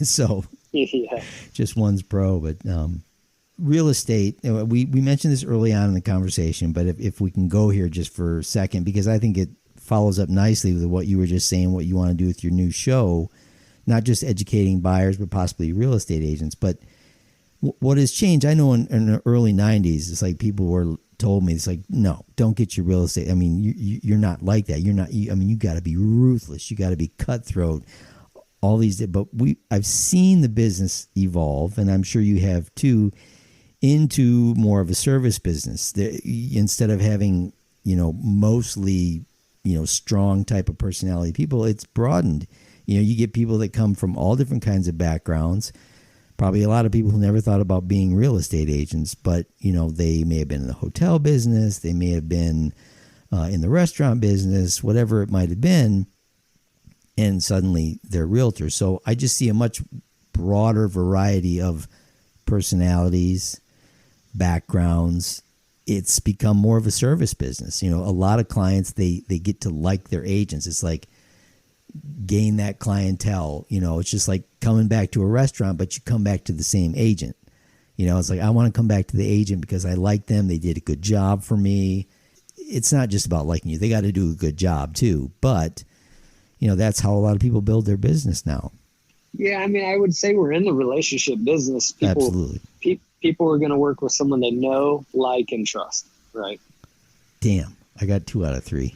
So. Yeah. Just one's pro, but real estate, we mentioned this early on in the conversation, but if we can go here just for a second, because I think it follows up nicely with what you were just saying, what you want to do with your new show, not just educating buyers, but possibly real estate agents. But what has changed, I know in the early 90s, it's like people told me, it's like, no, don't get your real estate. I mean, you're not like that. You got to be ruthless. You got to be cutthroat. All these, but I've seen the business evolve, and I'm sure you have too, into more of a service business. Instead of having, mostly, strong type of personality people, it's broadened. You get people that come from all different kinds of backgrounds. Probably a lot of people who never thought about being real estate agents, but they may have been in the hotel business, they may have been in the restaurant business, whatever it might have been. And suddenly they're realtors. So I just see a much broader variety of personalities, backgrounds. It's become more of a service business. A lot of clients, they get to like their agents. It's like gain that clientele. It's just like coming back to a restaurant, but you come back to the same agent. It's like, I want to come back to the agent because I like them. They did a good job for me. It's not just about liking you. They got to do a good job too. But that's how a lot of people build their business now. Yeah, I mean, I would say we're in the relationship business. Absolutely. People are going to work with someone they know, like, and trust, right? Damn, I got 2 out of 3.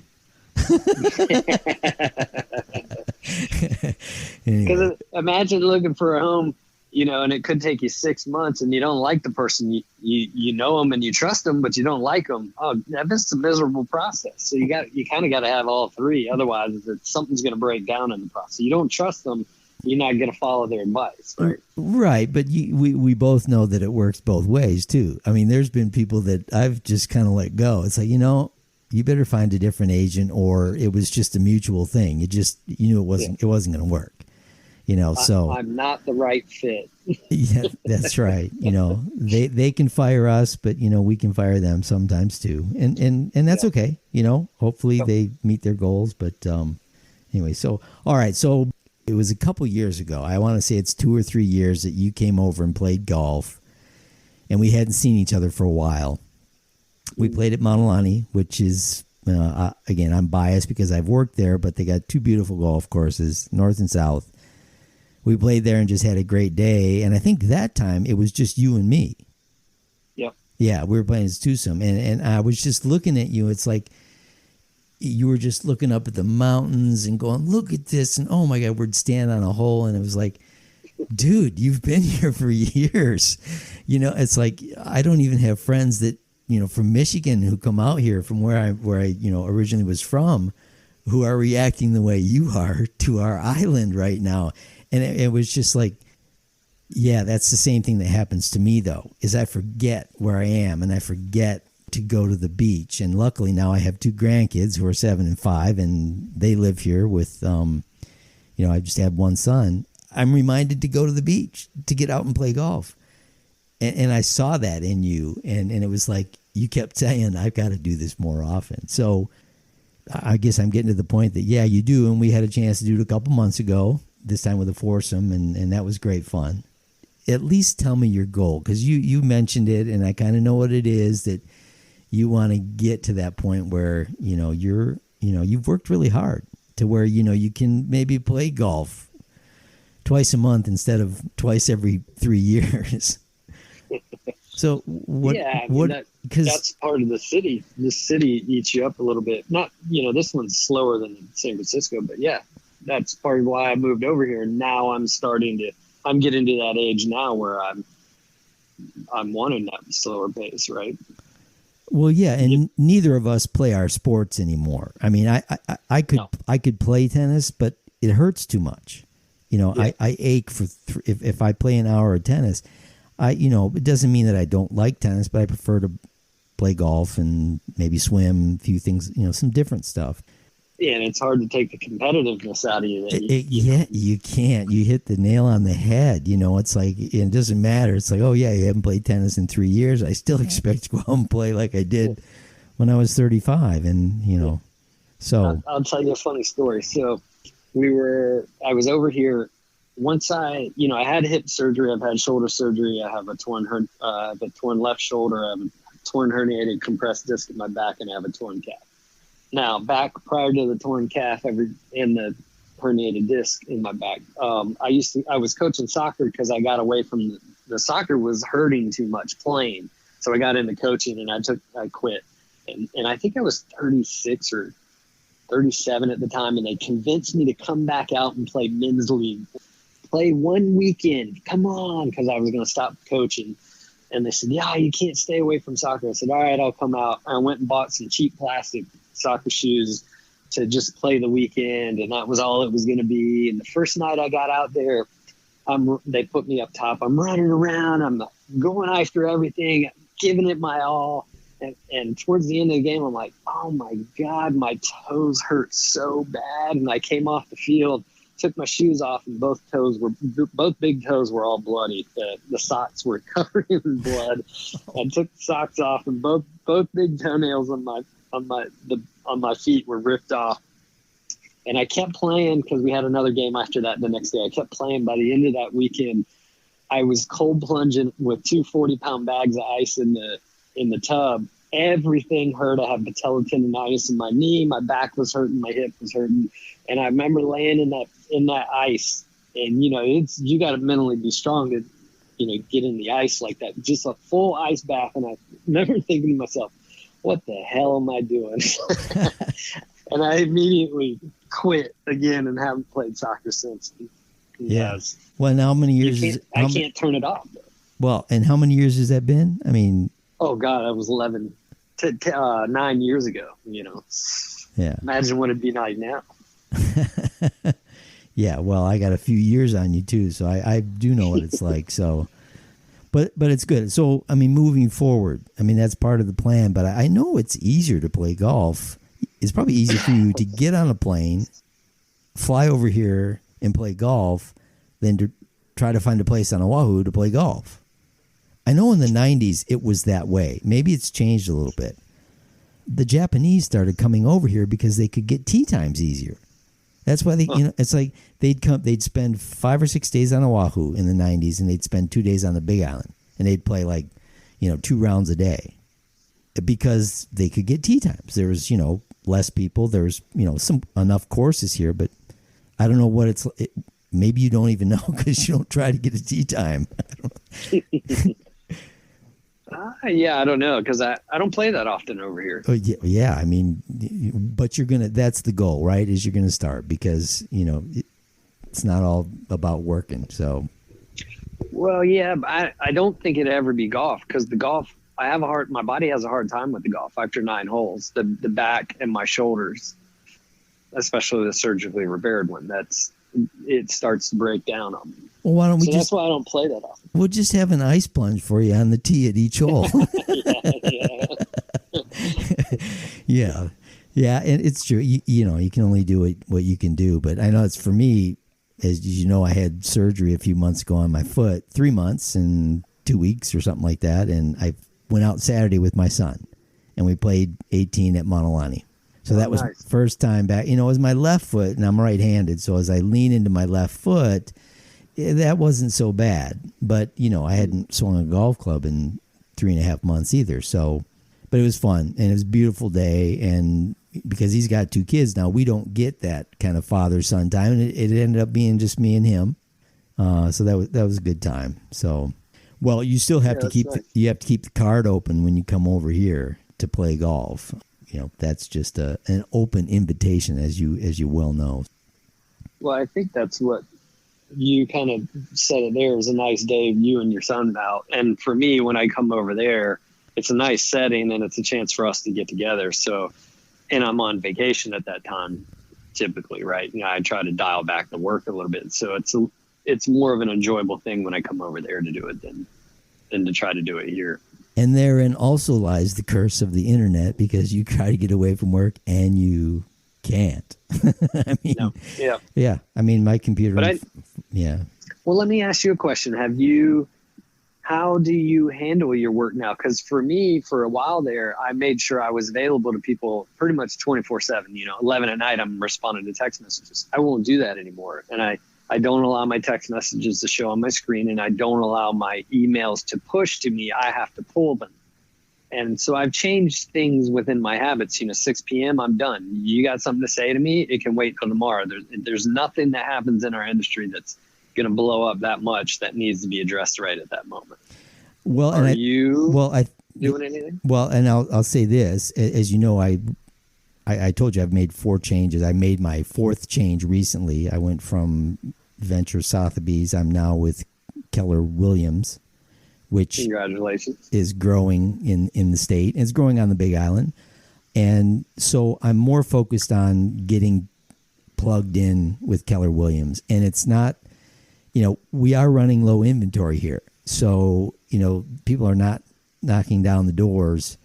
Because imagine looking for a home, and it could take you 6 months, and you don't like the person. You know them and you trust them, but you don't like them. Oh, that's a miserable process. So you kind of got to have all 3. Otherwise, something's going to break down in the process. You don't trust them, you're not going to follow their advice. Right. Right, but we both know that it works both ways too. I mean, there's been people that I've just kind of let go. It's like, you better find a different agent, or it was just a mutual thing. It just, it wasn't going to work. So I'm not the right fit. yeah, that's right. They can fire us, but we can fire them sometimes too, and that's okay. Hopefully they meet their goals. But anyway, so all right, so it was a couple years ago. I want to say it's 2 or 3 years that you came over and played golf, and we hadn't seen each other for a while. We played at Maunalani, which is again, I'm biased because I've worked there, but they got 2 beautiful golf courses, north and south. We played there and just had a great day. And I think that time it was just you and me. Yep. Yeah, we were playing as twosome. And I was just looking at you. It's like you were just looking up at the mountains and going, look at this. And oh my God, we'd stand on a hole. And it was like, dude, you've been here for years. It's like I don't even have friends that, from Michigan who come out here from where I originally was from, who are reacting the way you are to our island right now. And it was just like, yeah, that's the same thing that happens to me, though, is I forget where I am and I forget to go to the beach. And luckily now I have 2 grandkids who are 7 and 5, and they live here with, I just have one son. I'm reminded to go to the beach, to get out and play golf. And I saw that in you. And it was like you kept saying, I've got to do this more often. So I guess I'm getting to the point that, yeah, you do. And we had a chance to do it a couple months ago, this time with a foursome, and that was great fun. At least tell me your goal, because you mentioned it, and I kind of know what it is, that you want to get to that point where, you've worked really hard to where, you can maybe play golf twice a month instead of twice every 3 years. So that's part of the city. The city eats you up a little bit. Not, this one's slower than San Francisco, but yeah, that's part of why I moved over here. Now I'm getting to that age now where I'm wanting that slower pace, right? Well, yeah, and neither of us play our sports anymore. I mean, I could play tennis, but it hurts too much. I ache if I play an hour of tennis. It doesn't mean that I don't like tennis, but I prefer to play golf and maybe swim, a few things, some different stuff. Yeah, and it's hard to take the competitiveness out of you. You can't. You hit the nail on the head. It's like, it doesn't matter. It's like, oh, yeah, you haven't played tennis in 3 years. I still expect to go out and play like I did when I was 35. And, so. I'll tell you a funny story. So I was over here. Once I had hip surgery, I've had shoulder surgery. I have a torn left shoulder. I have a torn herniated compressed disc in my back, and I have a torn calf. Now, back prior to the torn calf and the herniated disc in my back, I was coaching soccer because I got away from the soccer was hurting too much playing. So I got into coaching and I quit. And I think I was 36 or 37 at the time, and they convinced me to come back out and play men's league. Play one weekend. Come on, because I was going to stop coaching. And they said, yeah, you can't stay away from soccer. I said, all right, I'll come out. I went and bought some cheap plastic soccer shoes to just play the weekend, and that was all it was going to be. And the first night I got out there, they put me up top. I'm running around. I'm going after everything, giving it my all. And towards the end of the game, I'm like, oh, my God, my toes hurt so bad. And I came off the field, took my shoes off, and both big toes were all bloody. The socks were covered in blood. I took the socks off, and both big toenails on my feet were ripped off. And I kept playing because we had another game after that the next day. I kept playing. By the end of that weekend, I was cold plunging with 2 40-pound bags of ice in the tub. Everything hurt. I had patella tendonitis in my knee. My back was hurting. My hip was hurting. And I remember laying in that ice. And, you got to mentally be strong to, get in the ice like that. Just a full ice bath. And I remember thinking to myself, what the hell am I doing? And I immediately quit again and haven't played soccer since. Yes. Well, and how many years? I can't turn it off. Well, and how many years has that been? I mean, oh God, I was 9 years ago. Yeah. Imagine what it'd be like now. Yeah. Well, I got a few years on you too, so I do know what it's like. So, but it's good. So, I mean, moving forward, I mean that's part of the plan. But I know it's easier to play golf. It's probably easier for you to get on a plane, fly over here, and play golf than to try to find a place on Oahu to play golf. I know in the 90s it was that way. Maybe it's changed a little bit. The Japanese started coming over here because they could get tee times easier. That's why they, it's like they'd spend 5 or 6 days on Oahu in the 90s, and they'd spend 2 days on the Big Island, and they'd play 2 rounds a day because they could get tee times. There was, less people. There's, some enough courses here, but I don't know what it's. Maybe you don't even know because you don't try to get a tee time. Yeah, I don't know because I don't play that often over here. Oh, yeah. I mean, but that's the goal, right? Is you're gonna start because it's not all about working. So, well, yeah, but I don't think it'd ever be golf because the golf my body has a hard time with the golf after 9 holes. The back and my shoulders, especially the surgically repaired one, it starts to break down on me. Well, why don't we that's why I don't play that often. We'll just have an ice plunge for you on the tee at each hole. Yeah. Yeah, and it's true. You can only do what you can do. But I know it's for me, as you know, I had surgery a few months ago on my foot, 3 months and 2 weeks or something like that. And I went out Saturday with my son, and we played 18 at Monolani. So that was nice. First time back. It was my left foot, and I'm right-handed. So as I lean into my left foot, that wasn't so bad. But, I hadn't swung a golf club in 3.5 months either. So, but it was fun, and it was a beautiful day. And because he's got 2 kids now, we don't get that kind of father-son time. And it ended up being just me and him. So that was a good time. So, well, you still have to keep you have to keep the card open when you come over here to play golf. That's just an open invitation, as you well know. Well, I think that's what you kind of said it there. Is a nice day, you and your son out. And for me, when I come over there, it's a nice setting and it's a chance for us to get together. So, and I'm on vacation at that time, typically, right? I try to dial back the work a little bit. So it's more of an enjoyable thing when I come over there to do it than to try to do it here. And therein also lies the curse of the internet, because you try to get away from work and you can't. I mean, no. Yeah. I mean, my computer. Yeah. Well, let me ask you a question. How do you handle your work now? Because for me, for a while there, I made sure I was available to people pretty much 24/7. 11 at night, I'm responding to text messages. I won't do that anymore, and I don't allow my text messages to show on my screen, and I don't allow my emails to push to me. I have to pull them. And so I've changed things within my habits. 6 p.m., I'm done. You got something to say to me, it can wait till tomorrow. There's nothing that happens in our industry that's going to blow up that much that needs to be addressed right at that moment. Well, Are you doing anything? Well, and I'll say this. As you know, I told you I've made 4 changes. I made my 4th change recently. I went from Venture Sotheby's. I'm now with Keller Williams, which congratulations is growing in the state. It's growing on the Big Island. And so I'm more focused on getting plugged in with Keller Williams. And it's not, we are running low inventory here. So, people are not knocking down the doors,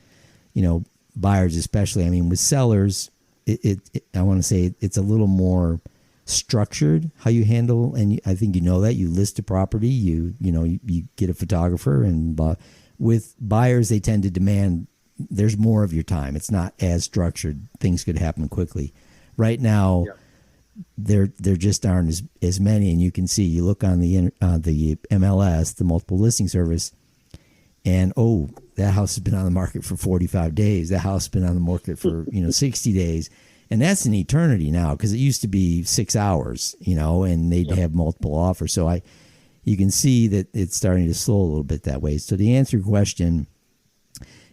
buyers especially. I mean, with sellers, I want to say it's a little more structured how you handle, and I think that you list a property, you get a photographer, and with buyers they tend to demand there's more of your time. It's not as structured. Things could happen quickly. Right now, there just aren't as many, and you can see. You look on the MLS, the multiple listing service, and that house has been on the market for 45 days. That house has been on the market for 60 days. And that's an eternity now, because it used to be 6 hours, and they'd have multiple offers. So you can see that it's starting to slow a little bit that way. So to answer your question,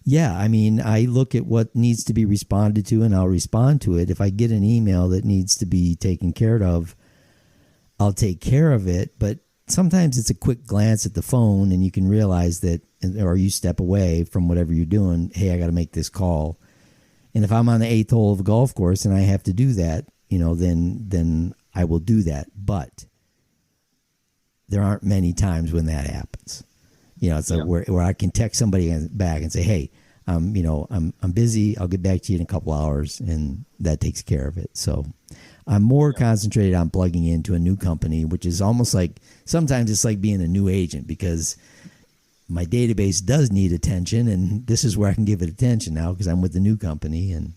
I mean, I look at what needs to be responded to, and I'll respond to it. If I get an email that needs to be taken care of, I'll take care of it. But sometimes it's a quick glance at the phone, and you can realize that, or you step away from whatever you're doing. Hey, I got to make this call. And if I'm on the 8th hole of a golf course and I have to do that, then I will do that. But there aren't many times when that happens. It's like where I can text somebody back and say, hey, I'm busy. I'll get back to you in a couple hours, and that takes care of it. So I'm more concentrated on plugging into a new company, which is almost like, sometimes it's like being a new agent, because my database does need attention, and this is where I can give it attention now because I'm with the new company, and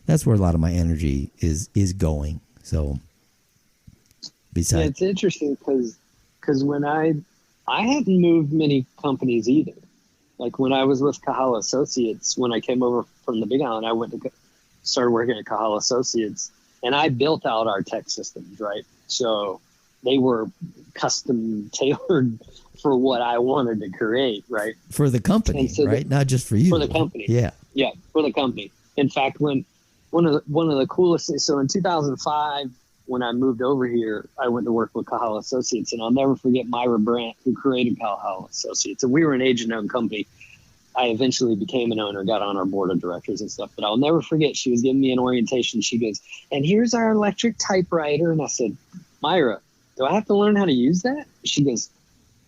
that's where a lot of my energy is going. So besides, it's interesting because when I hadn't moved many companies either. Like when I was with Kahala Associates, when I came over from the Big Island, I started working at Kahala Associates, and I built out our tech systems, right? So they were custom tailored for what I wanted to create, right? For the company, so right? Not just for you. For the company. Yeah. Yeah, for the company. In fact, when one of the coolest things, so in 2005, when I moved over here, I went to work with Kahala Associates, and I'll never forget Myra Brandt, who created Kahala Associates. And we were an agent-owned company. I eventually became an owner, got on our board of directors and stuff. But I'll never forget, she was giving me an orientation. She goes, and here's our electric typewriter. And I said, Myra, do I have to learn how to use that? She goes,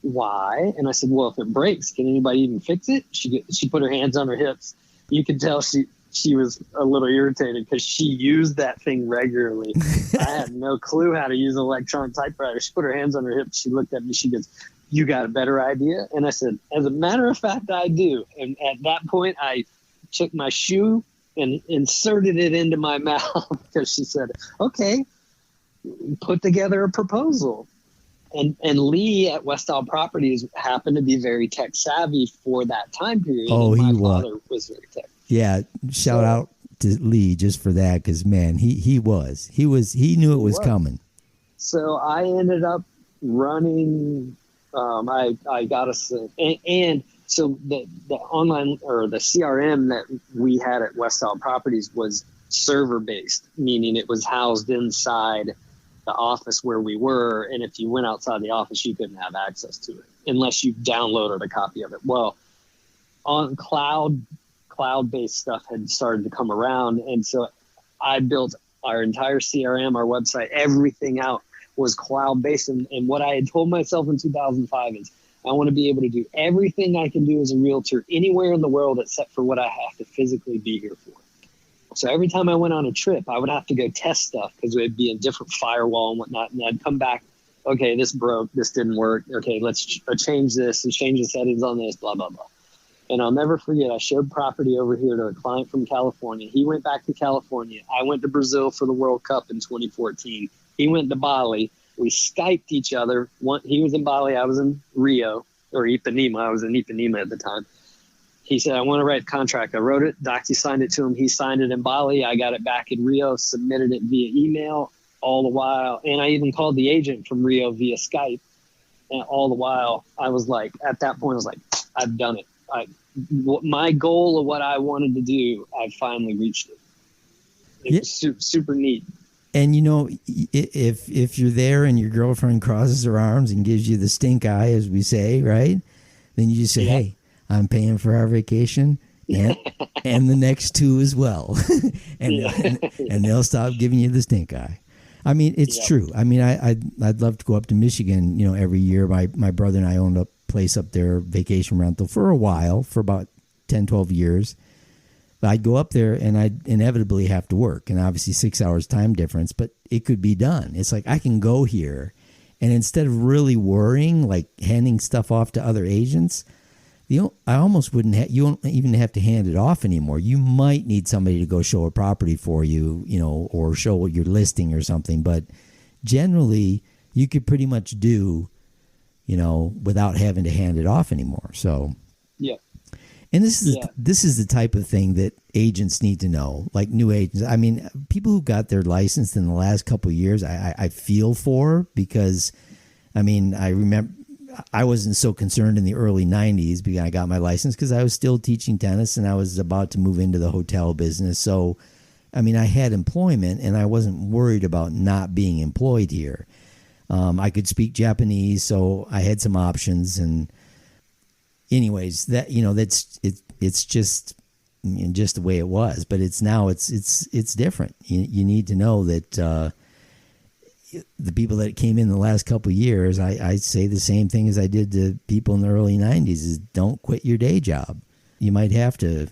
why? And I said, well, if it breaks, can anybody even fix it? She put her hands on her hips. You could tell she was a little irritated because she used that thing regularly. I had no clue how to use an electronic typewriter. She put her hands on her hips. She looked at me. She goes, you got a better idea? And I said, as a matter of fact, I do. And at that point, I took my shoe and inserted it into my mouth because she said, okay, put together a proposal. And Lee at West Isle Properties happened to be very tech savvy for that time period. Oh, and my father was very tech. Yeah, shout out to Lee just for that, because man, he knew it was coming. So I ended up running. I got us, and so the online or the CRM that we had at West Isle Properties was server based, meaning it was housed inside the office where we were, and if you went outside the office, you couldn't have access to it unless you downloaded a copy of it. Well, on cloud-based stuff had started to come around, and so I built our entire CRM, our website, everything out was cloud-based. And what I had told myself in 2005 is I want to be able to do everything I can do as a realtor anywhere in the world except for what I have to physically be here for. So every time I went on a trip, I would have to go test stuff because it would be a different firewall and whatnot. And I'd come back, okay, this broke, this didn't work. Okay, let's change this and change the settings on this, blah, blah, blah. And I'll never forget, I showed property over here to a client from California. He went back to California. I went to Brazil for the World Cup in 2014. He went to Bali. We Skyped each other. He was in Bali. I was in Rio, or Ipanema. I was in Ipanema at the time. He said, I want to write a contract. I wrote it. Docu-signed it to him. He signed it in Bali. I got it back in Rio, submitted it via email all the while. And I even called the agent from Rio via Skype. And all the while, I was like, at that point, I was like, I've done it. My goal of what I wanted to do, I finally reached it. It was super neat. And if you're there and your girlfriend crosses her arms and gives you the stink eye, as we say, right? Then you just say, hey, I'm paying for our vacation and the next two as well. and they'll stop giving you the stink eye. I mean, it's true. I mean, I'd love to go up to Michigan, every year. My brother and I owned a place up there, vacation rental, for a while, for about 10, 12 years. But I'd go up there and I'd inevitably have to work, and obviously 6 hours time difference, but it could be done. It's like I can go here, and instead of really worrying, like handing stuff off to other agents, I almost wouldn't you don't even have to hand it off anymore. You might need somebody to go show a property for you, or show what you're listing or something, but generally you could pretty much do, without having to hand it off anymore. So yeah. And this is the type of thing that agents need to know, like new agents. I mean, people who got their license in the last couple of years, I feel for, because, I mean, I remember I wasn't so concerned in the early 90s because I got my license because I was still teaching tennis and I was about to move into the hotel business. So, I mean, I had employment and I wasn't worried about not being employed here. I could speak Japanese, so I had some options. And anyways, that it's just the way it was. But it's different. You need to know that the people that came in the last couple of years, I say the same thing as I did to people in the early 90s: is don't quit your day job. You might have to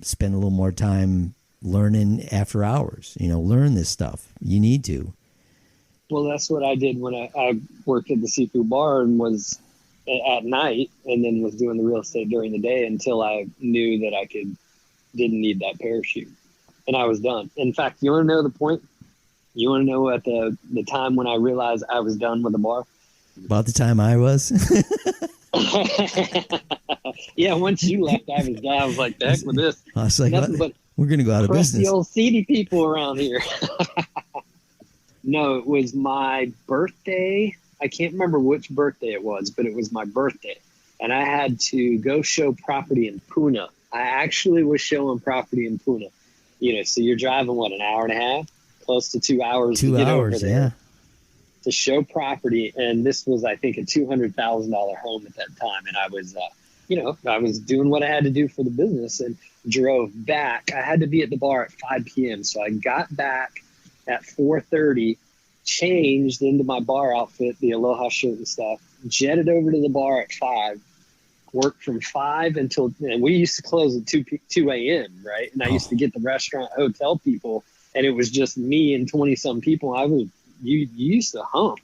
spend a little more time learning after hours. Learn this stuff. You need to. Well, that's what I did when I worked at the seafood bar and was at night, and then was doing the real estate during the day until I knew that I didn't need that parachute, and I was done. In fact, you want to know the point? You want to know at the time when I realized I was done with the bar? About the time I was. Yeah, once you left, I was done. I was like, the heck with this. I was like, nothing but we're going to go out of crusty business. old seedy people around here. No, it was my birthday. I can't remember which birthday it was, but it was my birthday. And I had to go show property in Puna. I actually was showing property in Puna. So you're driving, an hour and a half? Close to 2 hours to get over there. Yeah. To show property. And this was, I think, a $200,000 home at that time. And I was, I was doing what I had to do for the business and drove back. I had to be at the bar at 5 p.m. So I got back at 4:30, changed into my bar outfit, the Aloha shirt and stuff, jetted over to the bar at 5, worked from 5 until, and we used to close at 2 a.m., right? And I used to get the restaurant hotel people, and it was just me and 20-some people. You used to hump.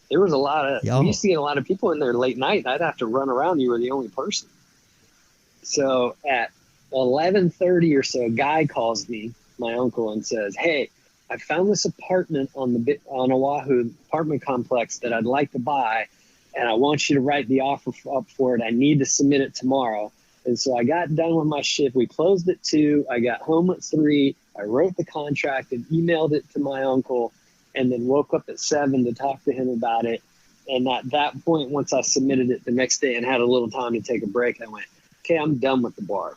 There was a lot of, we used to get a lot of people in there late night. I'd have to run around. You were the only person. So at 11:30 or so, a guy calls me, my uncle, and says, "Hey, I found this apartment on Oahu, apartment complex that I'd like to buy, and I want you to write the offer up for it. I need to submit it tomorrow." And so I got done with my shift. We closed at 2. I got home at 3. I wrote the contract and emailed it to my uncle, and then woke up at 7 to talk to him about it. And at that point, once I submitted it the next day and had a little time to take a break, I went, okay, I'm done with the bar.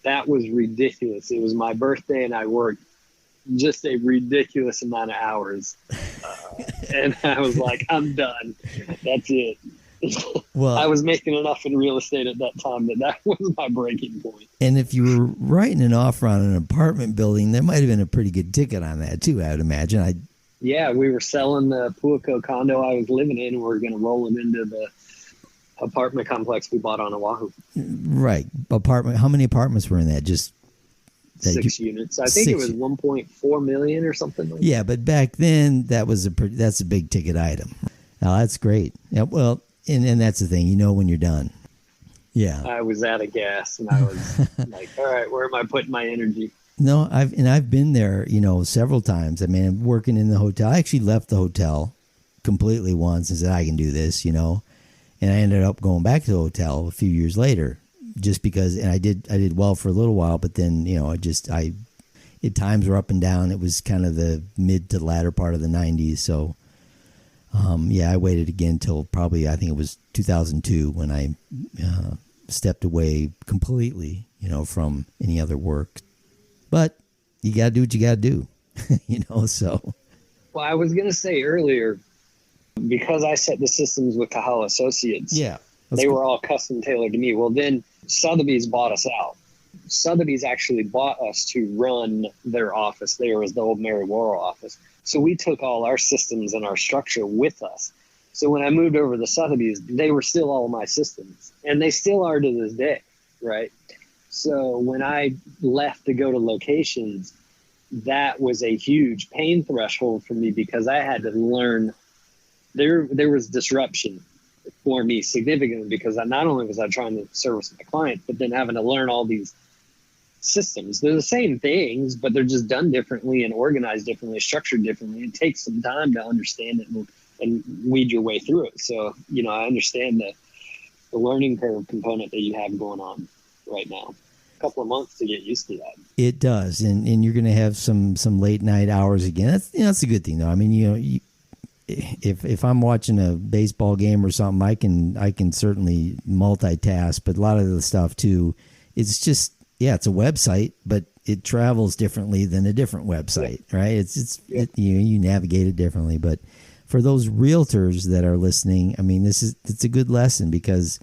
That was ridiculous. It was my birthday, and I worked just a ridiculous amount of hours. And I was like, I'm done. That's it. Well, I was making enough in real estate at that time that was my breaking point. And if you were writing an offer on an apartment building, there might have been a pretty good ticket on that too, I would imagine. Yeah, we were selling the Puako condo I was living in, and we were going to roll it into the apartment complex we bought on Oahu. Right. Apartment. How many apartments were in that? Just 6 units. I think it was 1.4 million or something like that. Yeah, but back then that's a big ticket item. Now that's great. Yeah, well, and that's the thing, when you're done. Yeah. I was out of gas, and I was like, all right, where am I putting my energy? No, I've been there, several times. I mean, I'm working in the hotel. I actually left the hotel completely once and said, I can do this, and I ended up going back to the hotel a few years later, just because, and I did well for a little while, but then, times were up and down. It was kind of the mid to latter part of the 90s. So, I waited again till probably, I think it was 2002 when I stepped away completely, from any other work. But you got to do what you got to do, so. Well, I was going to say earlier, because I set the systems with Kahala Associates, they were all custom tailored to me. Well, then Sotheby's bought us out. Sotheby's actually bought us to run their office. There was the old Mary Worrell office. So we took all our systems and our structure with us. So when I moved over to Sotheby's, they were still all my systems. And they still are to this day, right? So when I left to go to locations, that was a huge pain threshold for me because I had to learn. There was disruption for me significantly because not only was I trying to service my client, but then having to learn all these systems. They're the same things, but they're just done differently and organized differently, structured differently. It takes some time to understand it and weed your way through it. So, I understand the learning curve component that you have going on right now. A couple of months to get used to that. It does, and you're going to have some late night hours again. That's a good thing, though. I mean, if I'm watching a baseball game or something, I can certainly multitask. But a lot of the stuff too, it's just it's a website, but it travels differently than a different website, right? You navigate it differently. But for those realtors that are listening, I mean, it's a good lesson because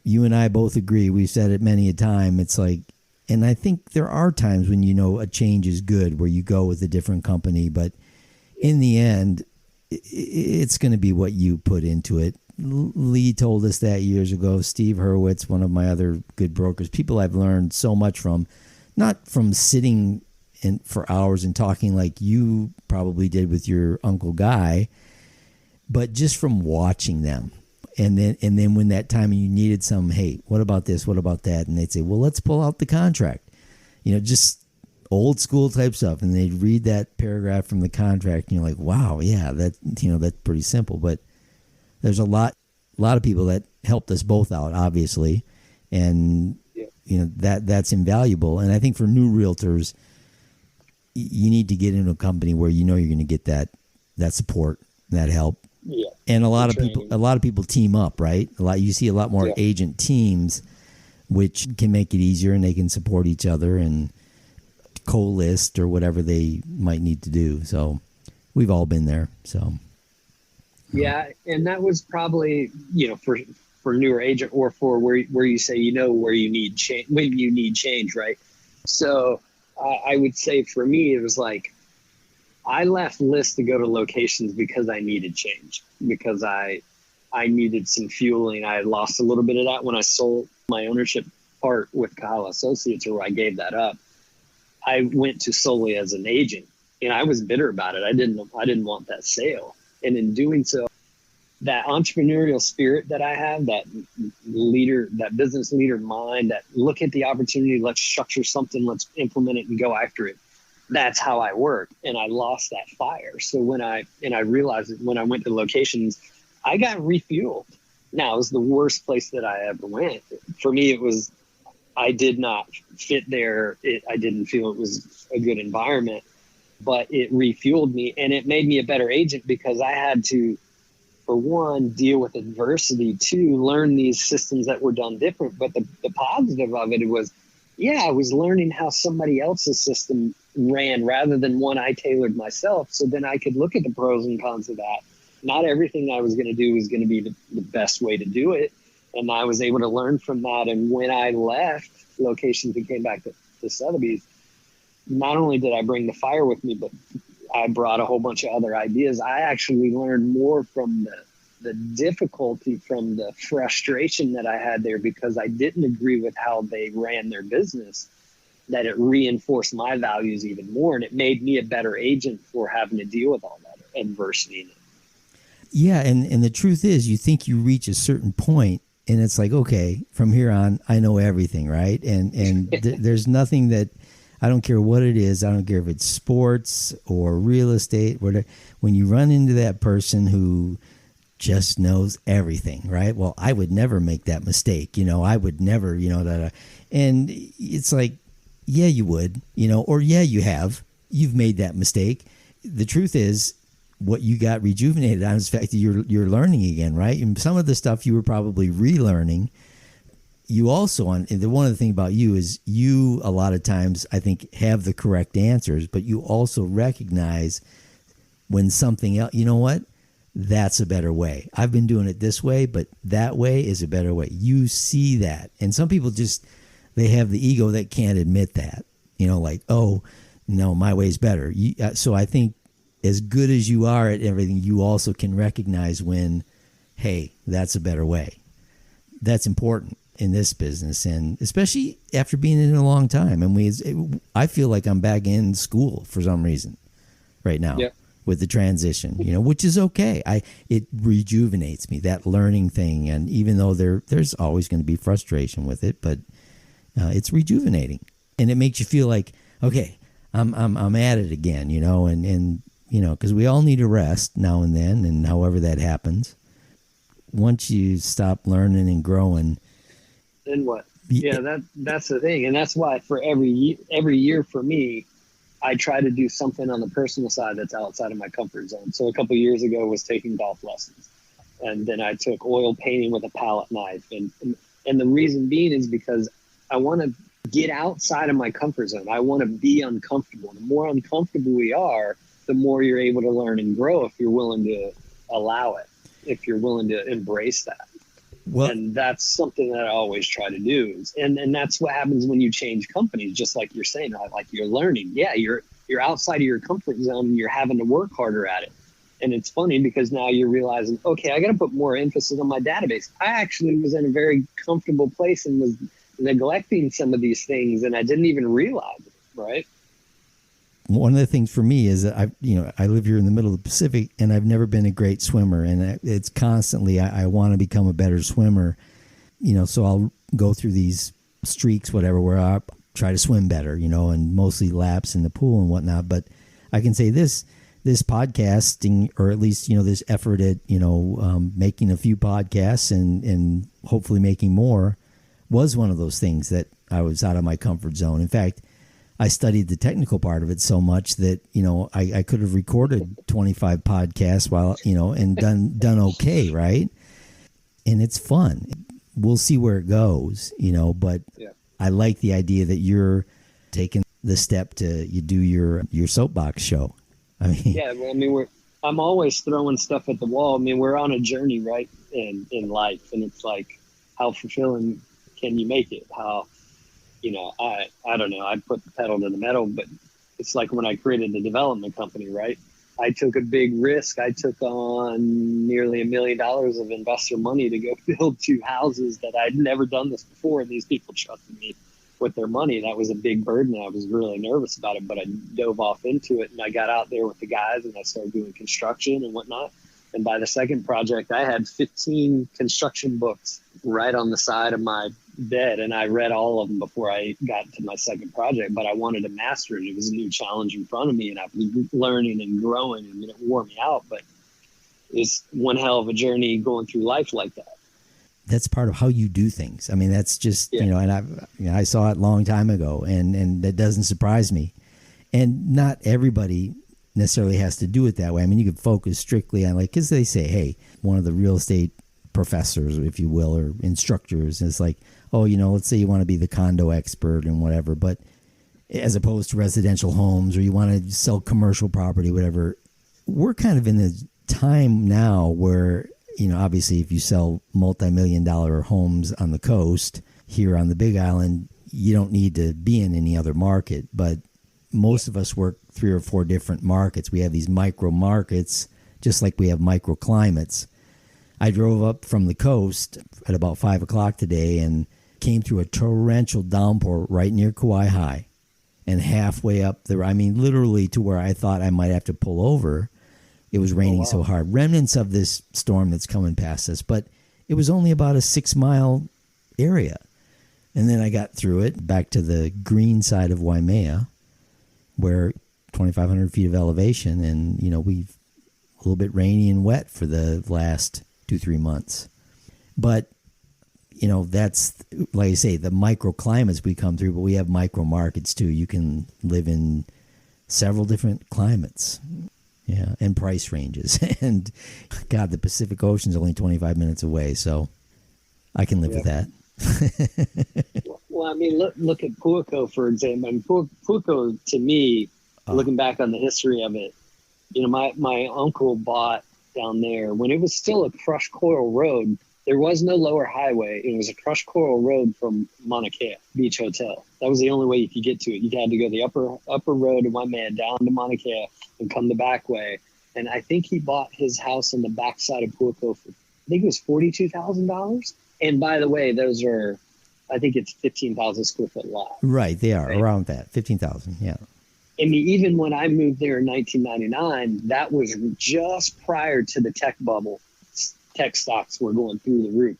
you and I both agree. We've said it many a time. It's like, and I think there are times when a change is good where you go with a different company, but in the end, it's going to be what you put into it. Lee told us that years ago. Steve Hurwitz, one of my other good brokers, people I've learned so much from. not from sitting for hours and talking like you probably did with your Uncle Guy, but just from watching them. And then when that time you needed some, hey, what about this? What about that? And they'd say, well, let's pull out the contract. Just old school type stuff. And they'd read that paragraph from the contract and you're like, wow, yeah, that's pretty simple. But there's a lot of people that helped us both out, obviously. And, that's invaluable. And I think for new realtors, you need to get into a company where you're going to get that support, that help. Yeah. And a lot of people team up, right? You see a lot more agent teams, which can make it easier, and they can support each other and co-list or whatever they might need to do. So we've all been there. So yeah, and that was probably for newer agent, or for where you say where you need change, when you need change, right? So I would say for me it was like, I left lists to go to locations because I needed change, because I needed some fueling. I had lost a little bit of that when I sold my ownership part with Kyle Associates, or I gave that up. I went to solely as an agent, and I was bitter about it. I didn't want that sale. And in doing so, that entrepreneurial spirit that I have, that business leader mind, that look at the opportunity, let's structure something, let's implement it and go after it. That's how I work. And I lost that fire. So I realized that when I went to locations, I got refueled. Now, it was the worst place that I ever went. For me, I did not fit there. I didn't feel it was a good environment, but it refueled me, and it made me a better agent because I had to, for one, deal with adversity, two, learn these systems that were done different. But the positive of it was, I was learning how somebody else's system ran rather than one I tailored myself. So then I could look at the pros and cons of that. Not everything I was going to do was going to be the best way to do it. And I was able to learn from that. And when I left locations and came back to Sotheby's, not only did I bring the fire with me, but I brought a whole bunch of other ideas. I actually learned more from the difficulty, from the frustration that I had there, because I didn't agree with how they ran their business, that it reinforced my values even more. And it made me a better agent for having to deal with all that adversity. Yeah. And the truth is, you think you reach a certain point and it's like, okay, from here on, I know everything. Right. And there's nothing that, I don't care what it is. I don't care if it's sports or real estate, whatever. When you run into that person who just knows everything, right? Well, I would never make that mistake. I would never, and it's like, yeah, you would, or yeah, you've made that mistake. The truth is, what you got rejuvenated on is the fact that you're learning again, right? And some of the stuff you were probably relearning. You also, one of the things about you is you, a lot of times, I think, have the correct answers, but you also recognize when something else, you know what? That's a better way. I've been doing it this way, but that way is a better way. You see that. And some people they have the ego that can't admit that, like, oh, no, my way's better. So I think as good as you are at everything, you also can recognize when, hey, that's a better way. That's important in this business, and especially after being in it a long time. And I feel like I'm back in school for some reason right now with the transition, which is okay. It rejuvenates me, that learning thing. And even though there's always going to be frustration with it, but it's rejuvenating, and it makes you feel like, okay, I'm at it again, and because we all need a rest now and then, and however that happens. Once you stop learning and growing, then what? Yeah, that's the thing. And that's why for every year for me, I try to do something on the personal side that's outside of my comfort zone. So a couple of years ago was taking golf lessons. And then I took oil painting with a palette knife. And the reason being is because I want to get outside of my comfort zone. I want to be uncomfortable. The more uncomfortable we are, the more you're able to learn and grow if you're willing to allow it, if you're willing to embrace that. Well, and that's something that I always try to do. And that's what happens when you change companies, just like you're saying, like you're learning. Yeah, you're outside of your comfort zone and you're having to work harder at it. And it's funny because now you're realizing, okay, I got to put more emphasis on my database. I actually was in a very comfortable place and was neglecting some of these things, and I didn't even realize it, right? One of the things for me is that I live here in the middle of the Pacific, and I've never been a great swimmer, and it's constantly I want to become a better swimmer, so I'll go through these streaks, whatever, where I try to swim better, and mostly laps in the pool and whatnot. But I can say this podcasting, or at least, this effort at, making a few podcasts and hopefully making more, was one of those things that I was out of my comfort zone. In fact, I studied the technical part of it so much that, I could have recorded 25 podcasts while, and done okay. Right. And it's fun. We'll see where it goes, but yeah. I like the idea that you're taking the step to you do your soapbox show. I mean, yeah, well, I mean, I'm always throwing stuff at the wall. I mean, we're on a journey, right, in life, and it's like, how fulfilling can you make it? How, I don't know, I put the pedal to the metal, but it's like when I created the development company, right? I took a big risk. I took on nearly $1 million of investor money to go build 2 houses that I'd never done this before, and these people trusted me with their money. That was a big burden. I was really nervous about it, but I dove off into it, and I got out there with the guys, and I started doing construction and whatnot. And by the second project, I had 15 construction books right on the side of my bed, and I read all of them before I got to my second project, but I wanted to master it. It was a new challenge in front of me, and I was learning and growing, and it wore me out, but it's one hell of a journey going through life like that. That's part of how you do things. I mean, that's just, and I saw it a long time ago, and that doesn't surprise me. And not everybody necessarily has to do it that way. I mean, you could focus strictly on, like, because they say, hey, one of the real estate professors, if you will, or instructors, is like, oh, let's say you want to be the condo expert and whatever, but as opposed to residential homes, or you want to sell commercial property, whatever. We're kind of in the time now where, obviously if you sell multi-million-dollar homes on the coast here on the Big Island, you don't need to be in any other market. But most of us work 3 or 4 different markets. We have these micro markets, just like we have microclimates. I drove up from the coast at about 5 o'clock today and came through a torrential downpour right near Kauai High. And halfway up there, I mean, literally to where I thought I might have to pull over. It was raining so hard. Remnants of this storm that's coming past us, but it was only about a 6-mile area. And then I got through it back to the green side of Waimea, where 2,500 feet of elevation, and, we've a little bit rainy and wet for the last 2-3 months. But, that's, like I say, the microclimates we come through, but we have micro markets too. You can live in several different climates. Yeah, and price ranges. And God, the Pacific Ocean's only 25 minutes away, so I can live with that. Well, I mean, look at Puako, for example. I mean, Puako, to me, looking back on the history of it, my uncle bought down there when it was still a crushed coral road. There was no lower highway. It was a crushed coral road from Mauna Kea Beach Hotel. That was the only way you could get to it. You had to go the upper road in Waimea down to Mauna Kea and come the back way. And I think he bought his house on the backside of Puako for, I think it was $42,000. And by the way, those are, I think it's 15,000 square foot lot. Right, they are around that, 15,000. Yeah. I mean, even when I moved there in 1999, that was just prior to the tech bubble. Tech stocks were going through the roof,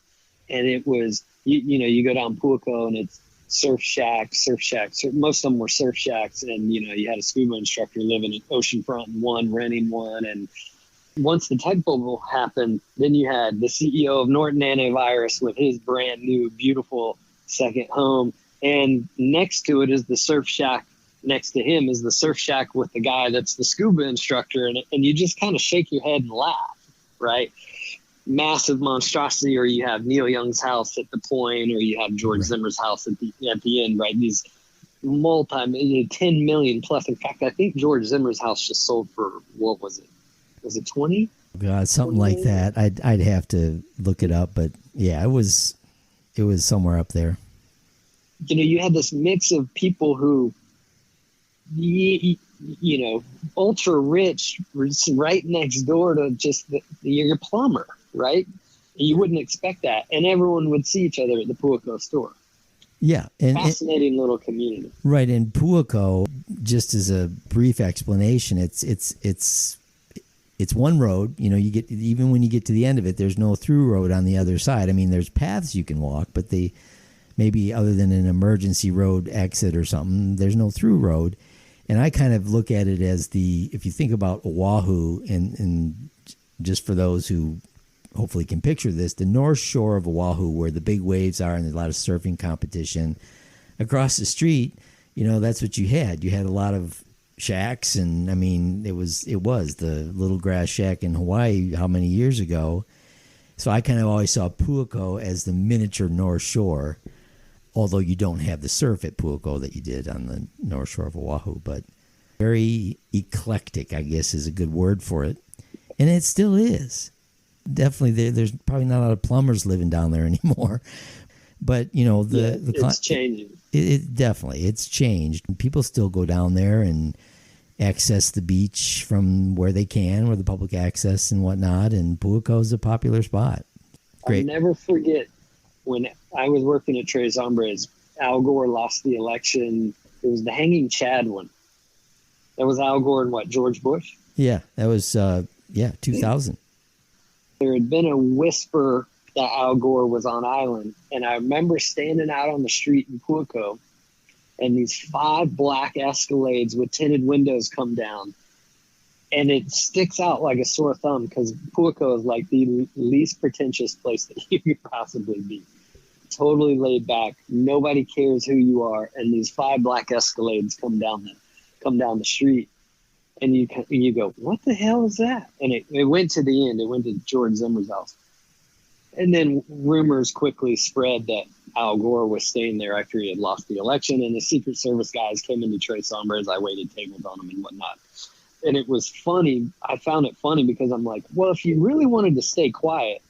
and it was you go down Puako and it's surf shacks. Most of them were surf shacks, and you had a scuba instructor living in oceanfront and one renting one. And once the tech bubble happened, then you had the CEO of Norton Antivirus with his brand new beautiful second home, and next to it is the surf shack. Next to him is the surf shack with the guy that's the scuba instructor, and you just kind of shake your head and laugh, right? Massive monstrosity, or you have Neil Young's house at the point, or you have George Zimmer's house at the end, right? These 10 million plus. In fact, I think George Zimmer's house just sold for, what was it? Was it 20? God, something like that. I'd have to look it up, but yeah, it was somewhere up there. You had this mix of people who, ultra rich, right next door to just your plumber, right? You wouldn't expect that. And everyone would see each other at the Puako store. Yeah, Fascinating little community. Right, in Puako, just as a brief explanation, it's one road. You know, you get, even when you get to the end of it, there's no through road on the other side. I mean, there's paths you can walk, but they maybe, other than an emergency road exit or something, there's no through road. And I kind of look at it as if you think about Oahu, and just for those who hopefully can picture this, the north shore of Oahu, where the big waves are and there's a lot of surfing competition. Across the street, you know, that's what you had. You had a lot of shacks, and I mean, it was the little grass shack in Hawaii how many years ago. So I kind of always saw Puako as the miniature North Shore, although you don't have the surf at Puako that you did on the North Shore of Oahu. But very eclectic, I guess, is a good word for it, and it still is. Definitely, there's probably not a lot of plumbers living down there anymore. But, you know, it's changing. It definitely, it's changed. People still go down there and access the beach from where they can, where the public access and whatnot. And Puako is a popular spot. Great. I'll never forget when I was working at Tres Hombres, Al Gore lost the election. It was the Hanging Chad one. That was Al Gore and George Bush? Yeah, that was, 2000. There had been a whisper that Al Gore was on island. And I remember standing out on the street in Puako, and these 5 black Escalades with tinted windows come down. And it sticks out like a sore thumb, because Puako is like the least pretentious place that you could possibly be. Totally laid back. Nobody cares who you are. And these 5 black Escalades come down the street. And you go, what the hell is that? And it went to the end. It went to George Zimmer's house. And then rumors quickly spread that Al Gore was staying there after he had lost the election, and the Secret Service guys came into Tres Hombres. I waited tables on them and whatnot. And it was funny. I found it funny because I'm like, well, if you really wanted to stay quiet,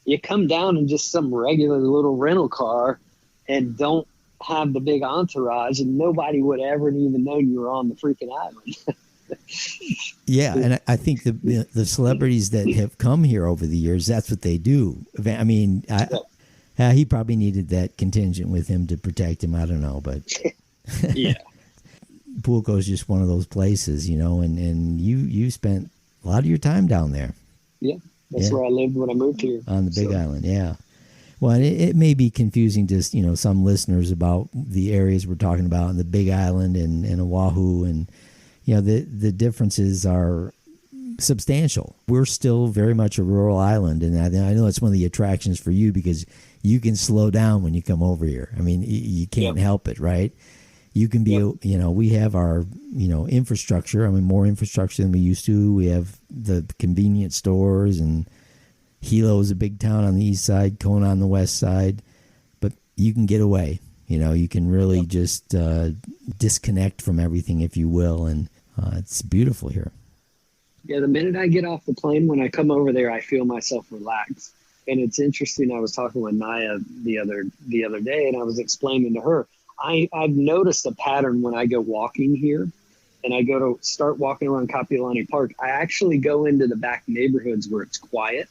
you come down in just some regular little rental car and don't have the big entourage, and nobody would ever even know you were on the freaking island. Yeah, and I think the celebrities that have come here over the years, that's what they do. I mean, he probably needed that contingent with him to protect him. I don't know, but yeah, Puako is just one of those places, you know. And you spent a lot of your time down there. Yeah, that's where I lived when I moved here on the Big Island. Yeah. Well, it may be confusing to, you know, some listeners about the areas we're talking about in the Big Island and Oahu, and you know, the differences are substantial. We're still very much a rural island, and I know it's one of the attractions for you because you can slow down when you come over here. I mean, you can't help it, right? You can be, you know, we have our, you know, infrastructure. I mean, more infrastructure than we used to. We have the convenience stores, and Hilo's a big town on the east side, Kona on the west side, but you can get away. You know, you can really just disconnect from everything, if you will, and it's beautiful here. Yeah, the minute I get off the plane, when I come over there, I feel myself relax. And it's interesting. I was talking with Naya the other day, and I was explaining to her, I've noticed a pattern when I go walking here, and I go to start walking around Kapiolani Park. I actually go into the back neighborhoods where it's quiet,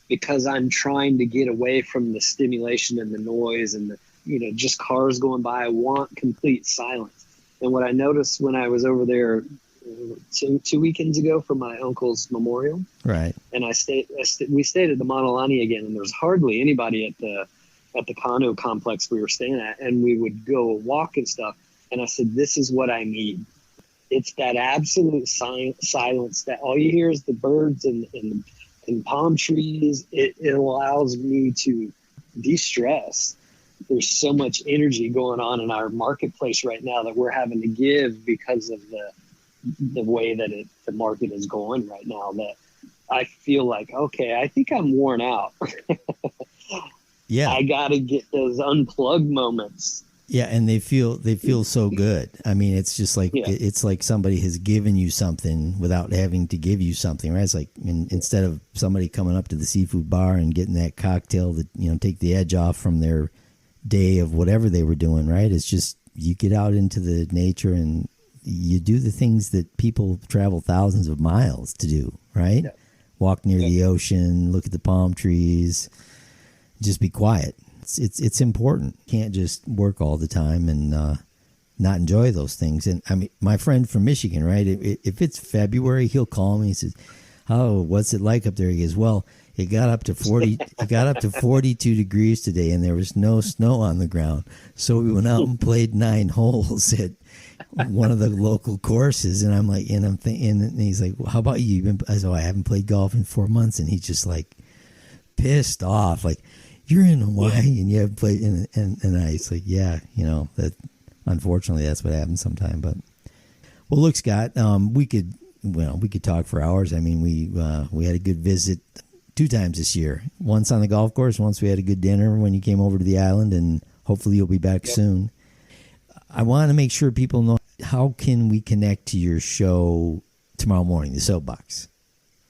because I'm trying to get away from the stimulation and the noise and the, you know, just cars going by. I want complete silence. And what I noticed when I was over there two weekends ago for my uncle's memorial, right? And we stayed at the Manalani again, and there's hardly anybody at the condo complex we were staying at, and we would go walk and stuff. And I said, this is what I need. It's that absolute silence that all you hear is the birds and palm trees. It allows me to de-stress. There's so much energy going on in our marketplace right now that we're having to give because of the way that the market is going right now, that I feel like, okay, I think I'm worn out. Yeah. I got to get those unplugged moments. Yeah, and they feel so good. I mean, it's just like it's like somebody has given you something without having to give you something, right? It's like instead of somebody coming up to the seafood bar and getting that cocktail that, you know, take the edge off from their day of whatever they were doing, right? It's just you get out into the nature and you do the things that people travel thousands of miles to do, right? Yeah. Walk near the ocean, look at the palm trees, just be quiet. it's important. Can't just work all the time and not enjoy those things. And I mean, my friend from Michigan, right? If it's February, he'll call me. He says, "Oh, what's it like up there?" He goes, "Well, it got up to 40. It got up to 42 degrees today, and there was no snow on the ground. So we went out and played 9 holes at one of the local courses." And I'm like, and he's like, well, "How about you?" I said, "I haven't played golf in 4 months," and he's just like pissed off, like, "You're in Hawaii and you haven't played." And I was like, "Yeah, that." Unfortunately, that's what happens sometimes. But well, look, Scott, we could talk for hours. I mean, we had a good visit 2 times this year. Once on the golf course. Once we had a good dinner when you came over to the island, and hopefully you'll be back soon. I want to make sure people know, how can we connect to your show tomorrow morning, the Soapbox?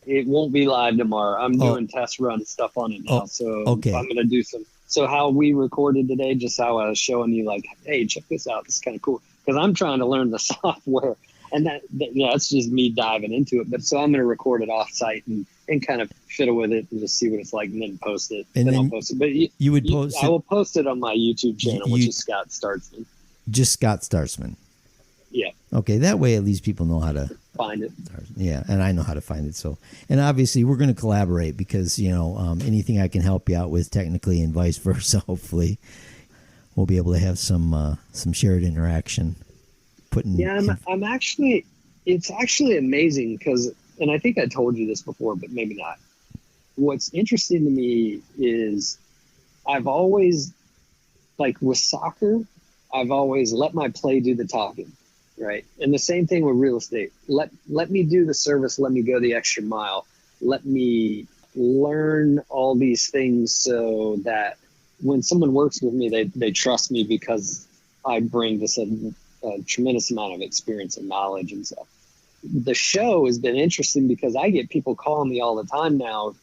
It won't be live tomorrow. I'm doing test run stuff on it now. So okay. I'm going to do some. So how we recorded today, just how I was showing you, like, hey, check this out. This is kind of cool. Because I'm trying to learn the software. And it's just me diving into it. But so I'm going to record it off site and kind of fiddle with it and just see what it's like, and then post it. And then I'll post it. But you would post it? I will post it on my YouTube channel, which is Scott Startsman. Just Scott Startsman. Yeah. Okay, that way at least people know how to find it. Yeah, and I know how to find it. So, and obviously we're going to collaborate because anything I can help you out with technically and vice versa. Hopefully, we'll be able to have some shared interaction. I'm actually. It's actually amazing because, and I think I told you this before, but maybe not. What's interesting to me is I've always, like with soccer, I've always let my play do the talking. Right. And the same thing with real estate. Let me do the service. Let me go the extra mile. Let me learn all these things so that when someone works with me, they trust me because I bring this a tremendous amount of experience and knowledge and stuff. The show has been interesting because I get people calling me all the time now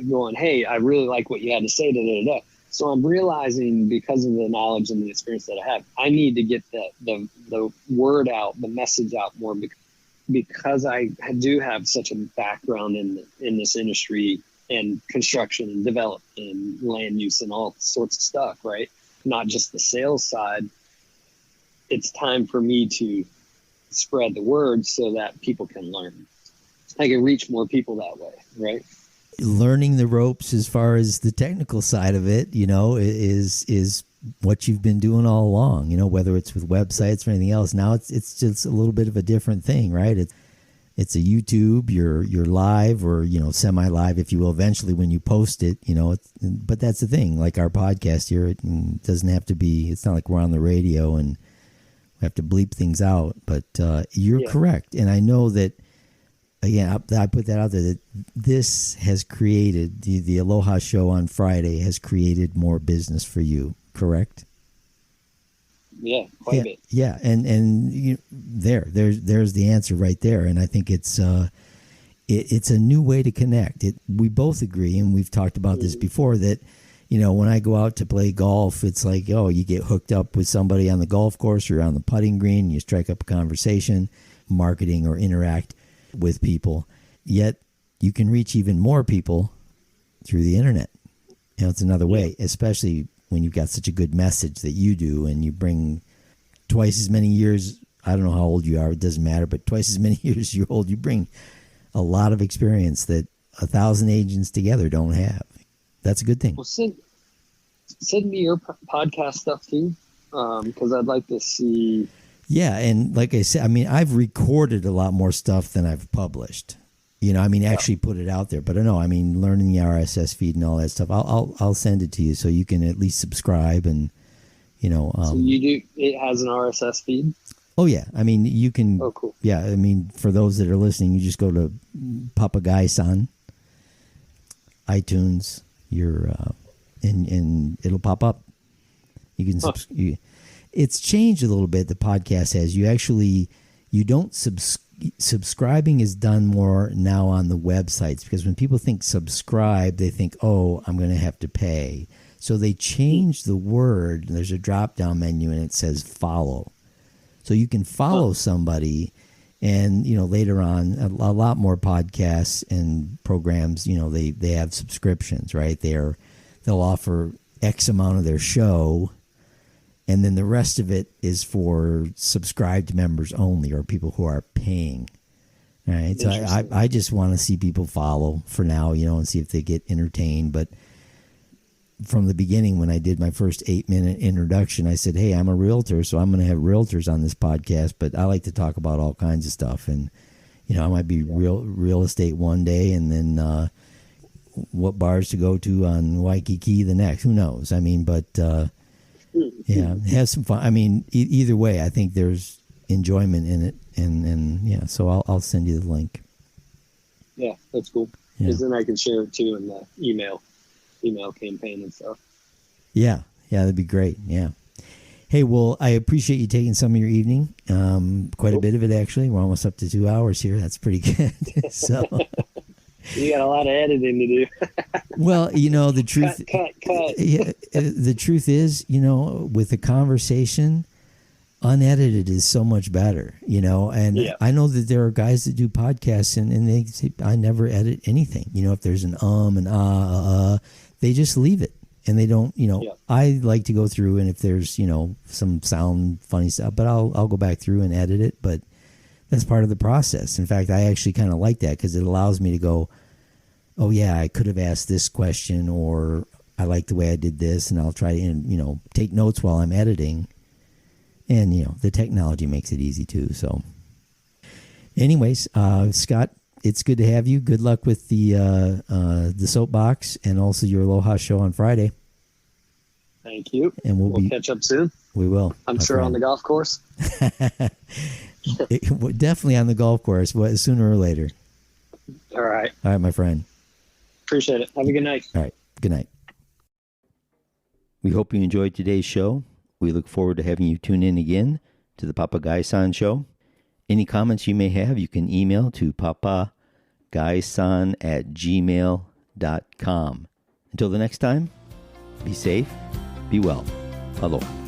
going, "Hey, I really like what you had to say today." So I'm realizing, because of the knowledge and the experience that I have, I need to get the word out, the message out more, because I do have such a background in this industry and construction and development and land use and all sorts of stuff, right? Not just the sales side. It's time for me to spread the word so that people can learn. I can reach more people that way, right? Learning the ropes as far as the technical side of it, is what you've been doing all along, whether it's with websites or anything else. Now it's just a little bit of a different thing, right? It's a YouTube, you're live or, semi-live, if you will, eventually when you post it, but that's the thing, like our podcast here, it doesn't have to be, it's not like we're on the radio and we have to bleep things out, but you're correct. And I know that, again, I put that out there, that this has created, the Aloha show on Friday has created more business for you, correct? Yeah, quite a bit. Yeah, and there's the answer right there. And I think it's a new way to connect. We both agree, and we've talked about this before, that when I go out to play golf, it's like, you get hooked up with somebody on the golf course or on the putting green, and you strike up a conversation, marketing or interact with people, yet you can reach even more people through the internet. It's another way, especially when you've got such a good message that you do, and you bring twice as many years. I don't know how old you are, it doesn't matter, but twice as many years you're old, you bring a lot of experience that 1,000 agents together don't have. That's a good thing. Well, send me your podcast stuff too, because I'd like to see. Yeah, and like I said, I've recorded a lot more stuff than I've published. Actually put it out there. But learning the RSS feed and all that stuff, I'll send it to you so you can at least subscribe and, So you do, it has an RSS feed? Oh, yeah. You can. Oh, cool. Yeah, for those that are listening, you just go to Papagai-san, iTunes, and it'll pop up. You can it's changed a little bit. The podcast has. You don't subscribing is done more now on the websites, because when people think subscribe, they think, oh, I'm going to have to pay. So they changed the word. There's a drop-down menu, and it says follow. So you can follow somebody, and later on, a lot more podcasts and programs. They have subscriptions, right? They'll offer X amount of their show, and then the rest of it is for subscribed members only, or people who are paying. All right, so I just want to see people follow for now, and see if they get entertained. But from the beginning, when I did my first 8-minute introduction, I said, hey, I'm a realtor, so I'm going to have realtors on this podcast, but I like to talk about all kinds of stuff. And, I might be real estate one day, and then what bars to go to on Waikiki the next. Who knows? I mean, but, have some fun. I mean, either way, I think there's enjoyment in it. And so I'll send you the link. Yeah, that's cool. Because then I can share it too in the email campaign and stuff. Yeah, that'd be great. Yeah. Hey, well, I appreciate you taking some of your evening. Quite a bit of it, actually. We're almost up to 2 hours here. That's pretty good. So you got a lot of editing to do. Well, the truth. Cut. Yeah, the truth is, with a conversation, unedited is so much better, and I know that there are guys that do podcasts and they say, I never edit anything. If there's an and they just leave it and they don't, I like to go through, and if there's, some sound funny stuff, but I'll go back through and edit it, but that's part of the process. In fact, I actually kind of like that because it allows me to go, oh yeah, I could have asked this question, or I like the way I did this, and I'll try to, take notes while I'm editing. And, the technology makes it easy, too. So, anyways, Scott, it's good to have you. Good luck with the soapbox and also your Aloha show on Friday. Thank you. And we'll catch up soon. We will. I'm sure on the golf course. Definitely on the golf course, sooner or later. All right. All right, my friend. Appreciate it. Have a good night. All right. Good night. We hope you enjoyed today's show. We look forward to having you tune in again to the Papagaisan Show. Any comments you may have, you can email to papagaisan@gmail.com. Until the next time, be safe, be well. Aloha.